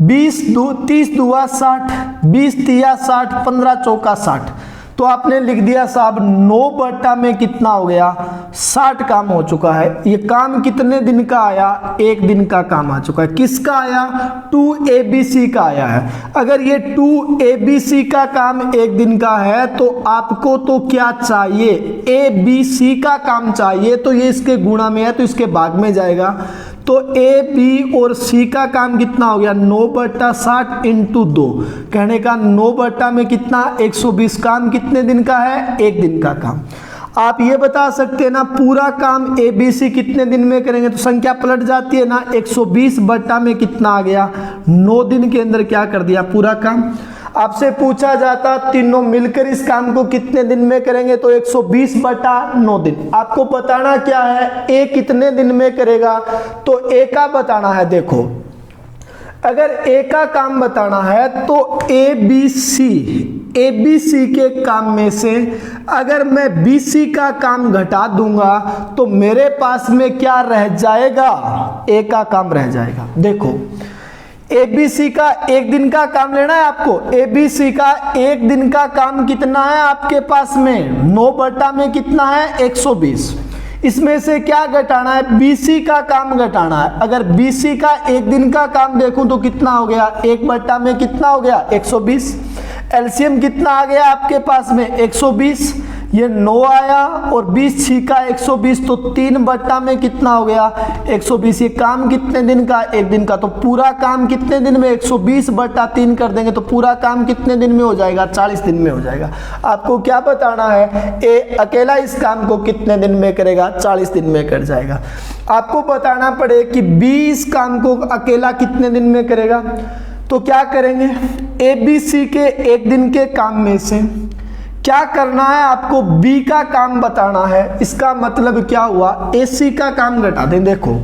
30 दूआ 60, 20 तिया 60, 15 चौका 60। तो आपने लिख दिया साहब 9 बट्टा में कितना हो गया, 60 काम हो चुका है। ये काम कितने दिन का आया, 1 दिन का काम आ चुका है। किसका आया, 2ABC का आया है। अगर ये 2ABC का काम 1 दिन का है तो आपको तो क्या चाहिए, ABC का काम चाहिए। तो ये इसके गुणा में है तो इसके भाग में जाएगा। तो A, B और C का काम कितना हो गया, 9 बट्टा 60 इंटू 2। कहने का 9 बट्टा में कितना, 120। काम कितने दिन का है, 1 दिन का काम। आप ये बता सकते हैं ना पूरा काम ABC कितने दिन में करेंगे, तो संख्या पलट जाती है ना। 120 बट्टा में कितना आ गया, 9 दिन के अंदर क्या कर दिया, पूरा काम। आपसे पूछा जाता तीनों मिलकर इस काम को कितने दिन में करेंगे, तो 120 बटा 9 दिन। आपको बताना क्या है, ए कितने दिन में करेगा, तो ए का बताना है। देखो अगर ए का काम बताना है तो ABC के काम में से अगर मैं BC का काम घटा दूंगा तो मेरे पास में क्या रह जाएगा, ए का काम रह जाएगा। देखो ABC का 1 दिन का काम लेना है आपको। ABC का 1 दिन का काम कितना है आपके पास में, 9 बट्टा में कितना है, 120। इसमें से क्या घटाना है, BC का काम घटाना है। अगर BC का 1 दिन का काम देखूं तो कितना हो गया, 1 बट्टा में कितना हो गया, 120। एलसीएम कितना आ गया आपके पास में, 120। ये 9 आया और 20 छिका 120, तो 3 बट्टा में कितना हो गया, 120। ये काम कितने दिन का, 1 दिन का। तो पूरा काम कितने दिन में, 120 बट्टा 3 कर देंगे तो पूरा काम कितने दिन में हो जाएगा, 40 दिन में हो जाएगा। आपको क्या बताना है, ए अकेला इस काम को कितने दिन में करेगा, 40 दिन में कर जाएगा। आपको बताना पड़े कि बी इस काम को अकेला कितने दिन में करेगा, तो क्या करेंगे, ABC के 1 दिन के काम में से क्या करना है, आपको B का काम बताना है। इसका मतलब क्या हुआ, AC का काम घटा दें। देखो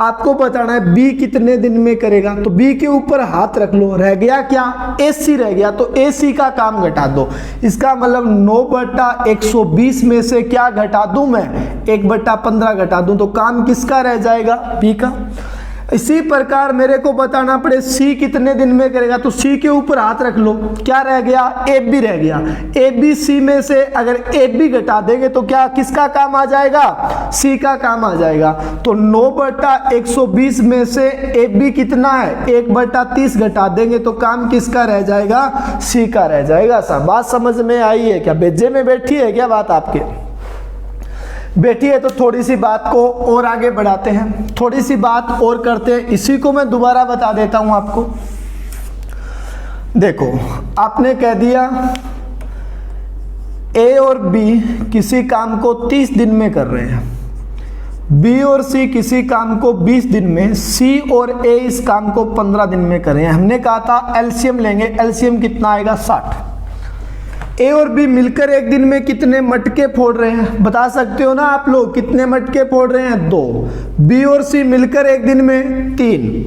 आपको बताना है B कितने दिन में करेगा, तो B के ऊपर हाथ रख लो, रह गया क्या, AC रह गया, तो AC का काम घटा दो। इसका मतलब 9 बट्टा 120 में से क्या घटा दूं मैं, 1 बट्टा 15 घटा दूं, तो काम किसका रह जाएगा, B का। इसी प्रकार मेरे को बताना पड़े C कितने दिन में करेगा, तो C के ऊपर हाथ रख लो, क्या रह गया, AB रह गया। ABC में से अगर AB घटा देंगे तो क्या किसका काम आ जाएगा, C का काम आ जाएगा। तो 9 बट्टा 120 में से AB कितना है, 1 बट्टा 30 घटा देंगे तो काम किसका रह जाएगा, C का रह जाएगा। सब बात समझ में आई है क्या, बेजे में बैठी है क्या बात आपके, बैठी है। तो थोड़ी सी बात को और आगे बढ़ाते हैं, थोड़ी सी बात और करते हैं। इसी को मैं दोबारा बता देता हूं आपको। देखो आपने कह दिया A और B किसी काम को 30 दिन में कर रहे हैं, B और C किसी काम को 20 दिन में, C और A इस काम को 15 दिन में कर रहे हैं। हमने कहा था एलसीएम लेंगे, एलसीएम कितना आएगा, 60। A और B मिलकर 1 दिन में कितने मटके फोड़ रहे हैं, बता सकते हो ना आप लोग, कितने मटके फोड़ रहे हैं, 2। B और C मिलकर 1 दिन में 3,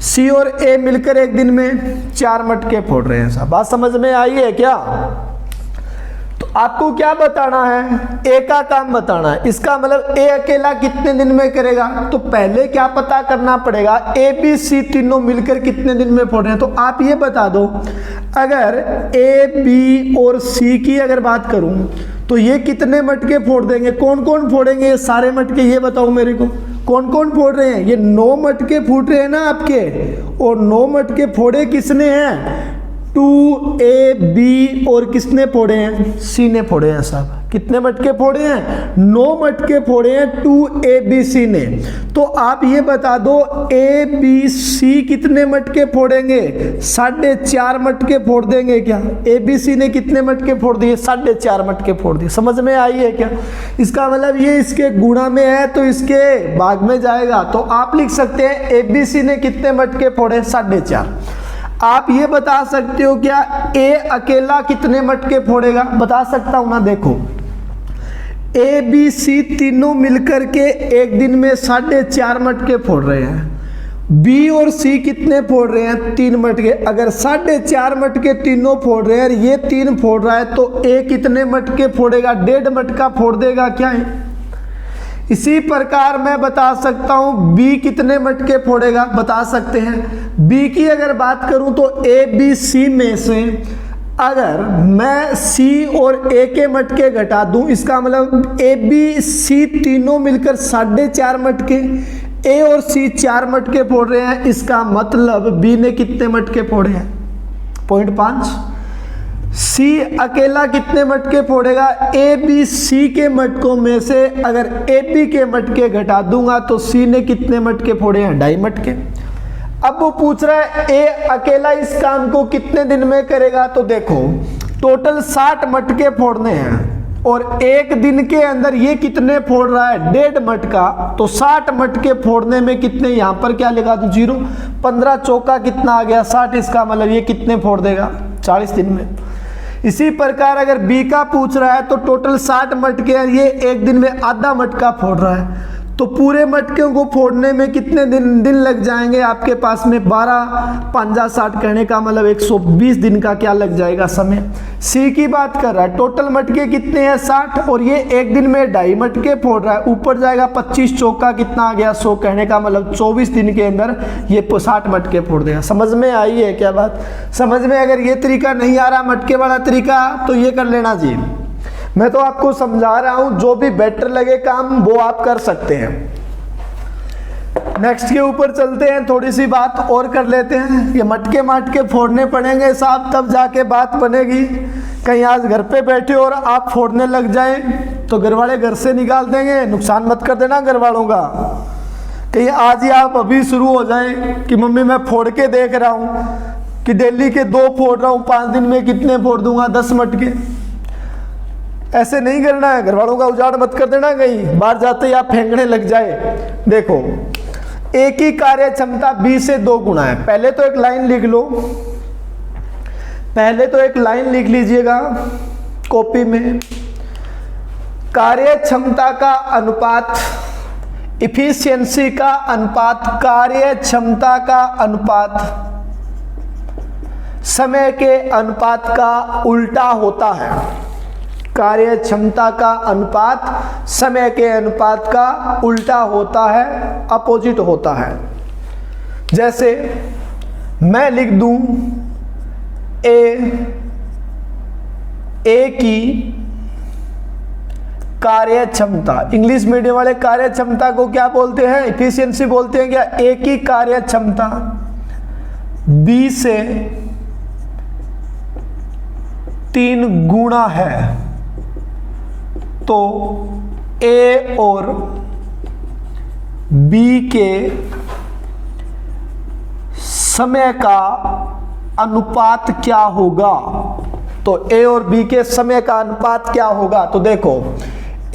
C और A मिलकर 1 दिन में 4 मटके फोड़ रहे हैं। सब बात समझ में आई है क्या। तो आपको क्या बताना है, A का काम बताना है। इसका मतलब A अकेला कितने दिन में करेगा, तो पहले क्या पता करना पड़ेगा, A B C तीनों मिलकर कितने दिन में फोड़ रहे हैं। तो आप ये बता दो, अगर A B और C की अगर बात करूं तो ये कितने मटके फोड़ देंगे, कौन कौन फोड़ेंगे ये सारे मटके, ये बताओ मेरे को, कौन कौन फोड़ रहे हैं। ये 9 मटके फूट रहे हैं ना आपके, और 9 मटके फोड़े किसने हैं, 2AB और किसने फोड़े हैं, C ने फोड़े हैं। साहब कितने मटके फोड़े हैं, 9 मटके फोड़े हैं 2ABC ने। तो आप ये बता दो ABC कितने मटके फोड़ेंगे, 4.5 मटके फोड़ देंगे क्या, ABC ने कितने मटके फोड़ दिए, 4.5 मटके फोड़ दिए। समझ में आई है क्या। इसका मतलब ये इसके गुणा में है तो इसके भाग में जाएगा। तो आप लिख सकते हैं ABC ने कितने मटके फोड़े, 4.5। आप ये बता सकते हो क्या A अकेला कितने मटके फोड़ेगा, बता सकता हूं ना। देखो A B C तीनों मिलकर के 1 दिन में 4.5 मटके फोड़ रहे हैं। B और C कितने फोड़ रहे हैं, 3 मटके। अगर 4.5 मटके तीनों फोड़ रहे हैं, ये 3 फोड़ रहा है, तो A कितने मटके फोड़ेगा, 1.5 मटका फोड़ देगा क्या है। इसी प्रकार मैं बता सकता हूं B कितने मटके फोड़ेगा, बता सकते हैं। B की अगर बात करूं तो A B C में से अगर मैं सी और ए के मटके घटा दूं, इसका मतलब ए बी सी तीनों मिलकर 4.5 मटके, ए और सी 4 मटके फोड़ रहे हैं, इसका मतलब बी ने कितने मटके फोड़े हैं? 0.5। सी अकेला कितने मटके फोड़ेगा? ए बी सी के मटकों में से अगर ए बी के मटके घटा दूंगा तो सी ने कितने मटके फोड़े हैं? 2.5 मटके। अब वो पूछ रहा है ए अकेला इस काम को कितने दिन में करेगा? तो देखो टोटल 60 मटके फोड़ने हैं और एक दिन के अंदर ये कितने फोड़ रहा है? 1.5 मटका। तो 60 मटके फोड़ने में कितने, यहां पर क्या लगा दूं? 0। 15 चौका कितना आ गया? 60। इसका मतलब ये कितने फोड़ देगा? 40 दिन में। इसी प्रकार अगर बी का पूछ रहा है तो टोटल 60 मटके हैं, ये एक दिन में आधा मटका फोड़ रहा है, तो पूरे मटकों को फोड़ने में कितने दिन लग जाएंगे आपके पास में? 12 पंजा 60 कहने का मतलब 120 दिन का क्या लग जाएगा? समय। सी की बात कर रहा है, टोटल मटके कितने हैं? 60 और ये एक दिन में 2.5 मटके फोड़ रहा है, ऊपर जाएगा 25 चौका कितना आ गया? 100 कहने का मतलब 24 दिन के अंदर ये 60 मटके फोड़ देगा। समझ में आई है क्या बात? समझ में अगर ये तरीका नहीं आ रहा मटके वाला तरीका तो ये कर लेना जी। मैं तो आपको समझा रहा हूं, जो भी बेटर लगे काम वो आप कर सकते हैं। नेक्स्ट के ऊपर चलते हैं, थोड़ी सी बात और कर लेते हैं। ये मटके माटके फोड़ने पड़ेंगे साहब, तब जाके बात बनेगी। कहीं आज घर पे बैठे और आप फोड़ने लग जाएं तो घर वाले घर से निकाल देंगे। नुकसान मत कर देना घर वालों का। कहीं आज ही आप अभी शुरू हो जाएं कि मम्मी मैं फोड़ के देख रहा हूं कि डेली के 2 फोड़ रहा हूं, 5 दिन में कितने फोड़ दूंगा? 10 मटके। ऐसे नहीं करना है, घर वालों का उजाड़ मत कर देना, कहीं बाहर जाते ही आप फेंकने लग जाए। देखो ए की कार्य क्षमता बी से 2 गुना है। पहले तो एक लाइन लिख लो, पहले तो एक लाइन लिख लीजिएगा कॉपी में। कार्य क्षमता का अनुपात, इफिशियंसी का अनुपात, कार्य क्षमता का अनुपात समय के अनुपात का उल्टा होता है। कार्य क्षमता का अनुपात समय के अनुपात का उल्टा होता है, अपोजिट होता है। जैसे मैं लिख दूं ए की कार्य क्षमता, इंग्लिश मीडियम वाले कार्य क्षमता को क्या बोलते हैं? इफिशियंसी बोलते हैं क्या? ए की कार्य क्षमता बी से 3 गुना है तो ए और बी के समय का अनुपात क्या होगा? तो ए और बी के समय का अनुपात क्या होगा? तो देखो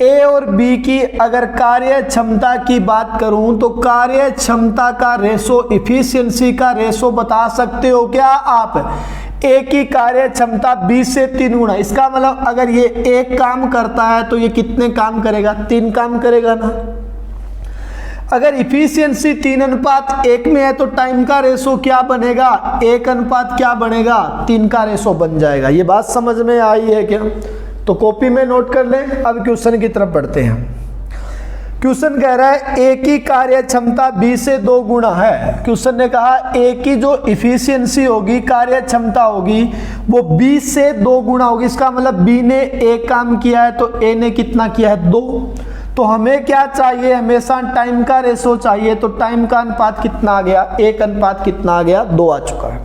ए और बी की अगर कार्य क्षमता की बात करूं तो कार्य क्षमता का रेशो, इफिशियंसी का रेशो बता सकते हो क्या आप? ए की कार्य क्षमता 20 से 3 गुना। इसका मतलब अगर ये एक काम करता है तो ये कितने काम करेगा? 3 काम करेगा ना। अगर इफिशियंसी 3:1 में है तो टाइम का रेशो क्या बनेगा? 1 क्या बनेगा? 3 का रेशो बन जाएगा। ये बात समझ में आई है क्या? तो कॉपी में नोट कर लें। अब क्वेश्चन की तरफ बढ़ते हैं। क्वेश्चन कह रहा है ए की कार्य क्षमता बी से 2 गुना है। क्वेश्चन ने कहा ए की जो इफिशियंसी होगी, कार्य क्षमता होगी, वो बी से 2 गुना होगी। इसका मतलब बी ने एक काम किया है तो ए ने कितना किया है? 2। तो हमें क्या चाहिए? हमेशा टाइम का रेशो चाहिए। तो टाइम का अनुपात कितना आ गया? 1 कितना आ गया? 2 आ चुका है।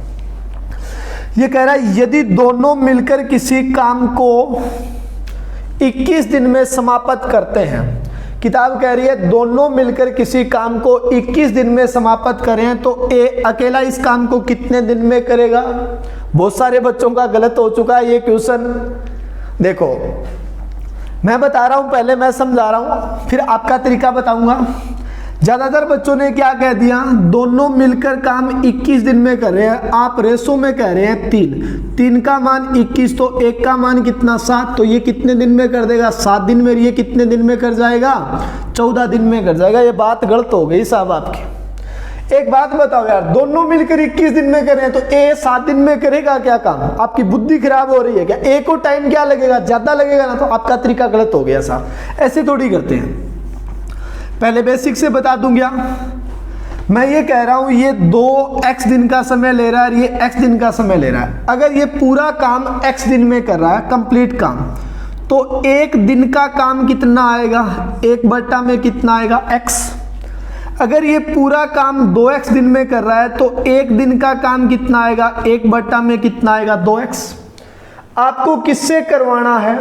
ये कह रहा है यदि दोनों मिलकर किसी काम को 21 दिन में समाप्त करते हैं। किताब कह रही है दोनों मिलकर किसी काम को 21 दिन में समाप्त करें तो ए अकेला इस काम को कितने दिन में करेगा? बहुत सारे बच्चों का गलत हो चुका है ये क्वेश्चन। देखो मैं बता रहा हूं, पहले मैं समझा रहा हूं फिर आपका तरीका बताऊंगा। ज्यादातर बच्चों ने क्या कह दिया? दोनों मिलकर काम 21 दिन में कर रहे हैं, आप रेशो में कह रहे हैं 3 का मान 21 तो 1 का मान कितना? 7। तो ये कितने दिन में कर देगा? 7 दिन में। ये कितने दिन में कर जाएगा? 14 दिन में कर जाएगा। ये बात गलत हो गई साहब आपकी। एक बात बताओ यार, दोनों मिलकर 21 दिन में करें तो ए 7 दिन में करेगा क्या काम? आपकी बुद्धि खराब हो रही है क्या? ए को टाइम क्या लगेगा? ज्यादा लगेगा ना। तो आपका तरीका गलत हो गया साहब। ऐसे थोड़ी करते हैं। पहले बेसिक से बता दूं क्या? मैं ये कह रहा हूं ये 2x दिन का समय ले रहा है और ये x दिन का समय ले रहा है। अगर ये पूरा काम x दिन में कर रहा है, कंप्लीट काम, तो एक दिन का काम कितना आएगा, 1 में कितना आएगा, x। अगर ये पूरा काम 2x दिन में कर रहा है तो एक दिन का काम कितना आएगा, 1 में कितना आएगा, 2x। आपको किससे करवाना है,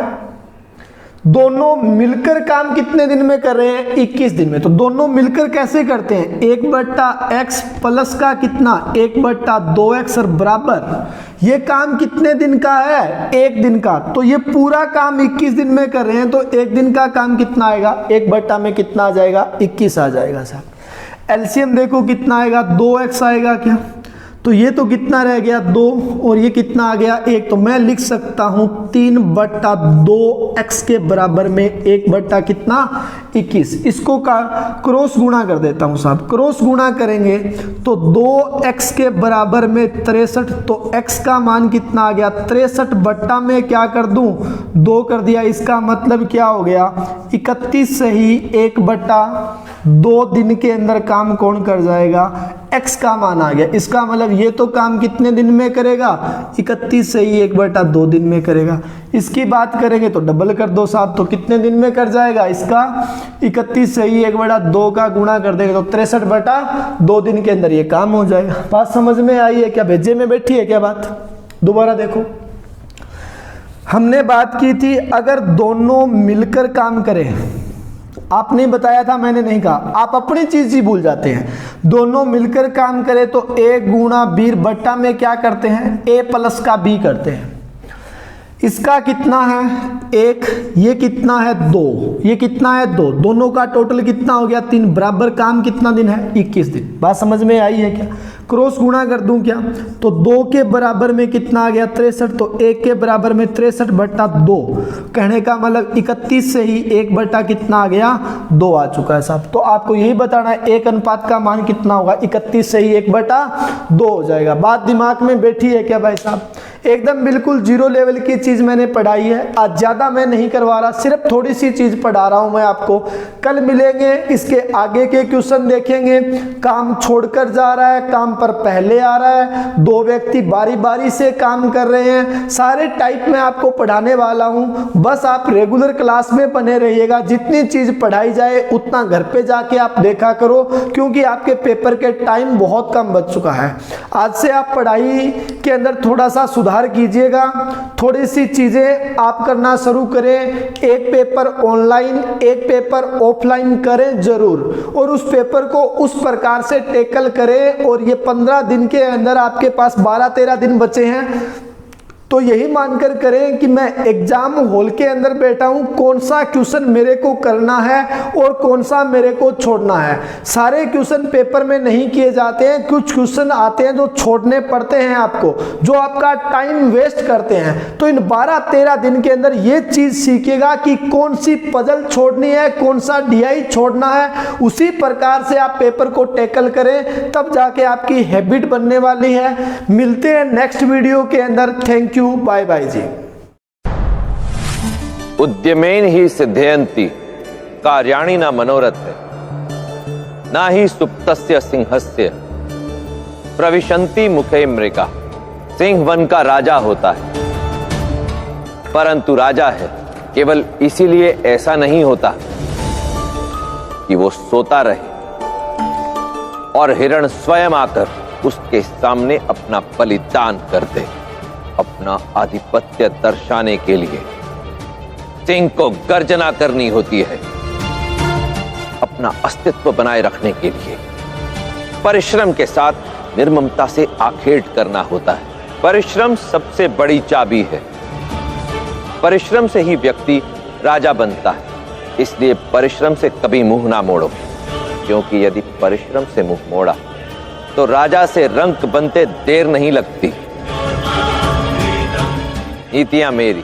दोनों मिलकर काम कितने दिन में कर रहे हैं, 21 दिन में। तो दोनों मिलकर कैसे करते हैं, 1/x प्लस का कितना, 1/2x और बराबर ये काम कितने दिन का है, 1 दिन का। तो ये पूरा काम 21 दिन में कर रहे हैं तो एक दिन का काम कितना आएगा, 1 में कितना आ जाएगा, 21 आ जाएगा साहब। एलसीएम देखो कितना आएगा, 2x आएगा क्या, तो ये तो कितना रह गया, 2 और ये कितना आ गया, 1। तो मैं लिख सकता हूं 3/2x के बराबर में 1 कितना, 21। इसको का क्रॉस गुणा कर देता हूं साहब। क्रॉस गुणा करेंगे तो 2x के बराबर में 63, तो x का मान कितना आ गया, 63 में क्या कर दूं, 2 कर दिया। इसका मतलब क्या हो गया, 31 से ही 1/2 दिन के अंदर काम कौन कर जाएगा, x का मान आ गया। इसका मतलब ये तो काम कितने दिन में करेगा, 31 से ही 1/2 दिन में करेगा। इसकी बात करेंगे तो डबल कर दो साहब, तो कितने दिन में कर जाएगा, इसका 31 से ही 1/2 का गुणा कर देंगे तो 63/2 दिन के अंदर ये काम हो जाएगा। बात समझ में आई है क्या, भेजे में बैठी है क्या बात, दोबारा देखो। हमने बात की थी अगर दोनों मिलकर काम करें, आपने बताया था, मैंने नहीं कहा, आप अपनी चीज ही भूल जाते हैं। दोनों मिलकर काम करें तो a गुणा b में क्या करते हैं, a प्लस का b करते हैं। इसका कितना है 1, ये कितना है 2, ये कितना है 2, दोनों का टोटल कितना हो गया 3, बराबर काम कितना दिन है 21 दिन। बात समझ में आई है क्या, क्रॉस गुणा कर दूं क्या, तो 2 के बराबर में कितना आ गया 63, तो 1 के बराबर में 63/2, कहने का मतलब 31 से ही 1 कितना आ गया 2 आ चुका है साहब। तो आपको यही बताना है 1 अनुपात का मान कितना होगा, 31 से ही 1/2 हो जाएगा। बात दिमाग में बैठी है क्या भाई साहब, एकदम बिल्कुल जीरो लेवल की चीज मैंने पढ़ाई है, आज ज्यादा मैं नहीं करवा रहा, सिर्फ थोड़ी सी चीज पढ़ा रहा हूं मैं आपको। कल मिलेंगे, इसके आगे के क्वेश्चन देखेंगे। काम छोड़कर जा रहा है, काम पर पहले आ रहा है, 2 व्यक्ति बारी बारी से काम कर रहे हैं, सारे टाइप में आपको पढ़ाने वाला हूं। बस आप रेगुलर क्लास में बने रहिएगा, जितनी चीज पढ़ाई जाए उतना घर पे जाके आप देखा करो, क्योंकि आपके पेपर के टाइम बहुत कम बच चुका है। आज से आप पढ़ाई के अंदर थोड़ा सा सुधार कीजिएगा, थोड़ी सी चीजें आप करना शुरू करें। एक पेपर ऑनलाइन, एक पेपर ऑफलाइन करें जरूर, और उस पेपर को उस प्रकार से टैकल करें। और ये 15 दिन के अंदर आपके पास 12-13 दिन बचे हैं, तो यही मानकर करें कि मैं एग्जाम हॉल के अंदर बैठा हूं, कौन सा क्वेश्चन मेरे को करना है और कौन सा मेरे को छोड़ना है। सारे क्वेश्चन पेपर में नहीं किए जाते हैं, कुछ क्वेश्चन आते हैं जो छोड़ने पड़ते हैं आपको, जो आपका टाइम वेस्ट करते हैं। तो इन 12-13 दिन के अंदर ये चीज सीखेगा कि कौन सी पजल छोड़नी है, कौन सा डीआई छोड़ना है। उसी प्रकार से आप पेपर को टैकल करें, तब जाके आपकी हैबिट बनने वाली है। मिलते हैं नेक्स्ट वीडियो के अंदर। थैंक यू, बाय बाय जी। उद्यमेन ही सिद्धयन्ति कार्याणि न मनोरथ, न ही सुप्तस्य सिंहस्य प्रविशन्ति मुखे मृगा। सिंह वन का राजा होता है, परंतु राजा है केवल इसीलिए ऐसा नहीं होता कि वो सोता रहे और हिरण स्वयं आकर उसके सामने अपना बलिदान कर दे। अपना आधिपत्य दर्शाने के लिए सिंह को गर्जना करनी होती है, अपना अस्तित्व बनाए रखने के लिए परिश्रम के साथ निर्ममता से आखेट करना होता है। परिश्रम सबसे बड़ी चाबी है, परिश्रम से ही व्यक्ति राजा बनता है। इसलिए परिश्रम से कभी मुंह ना मोड़ो, क्योंकि यदि परिश्रम से मुंह मोड़ा तो राजा से रंक बनते देर नहीं लगती। नीतियां मेरी,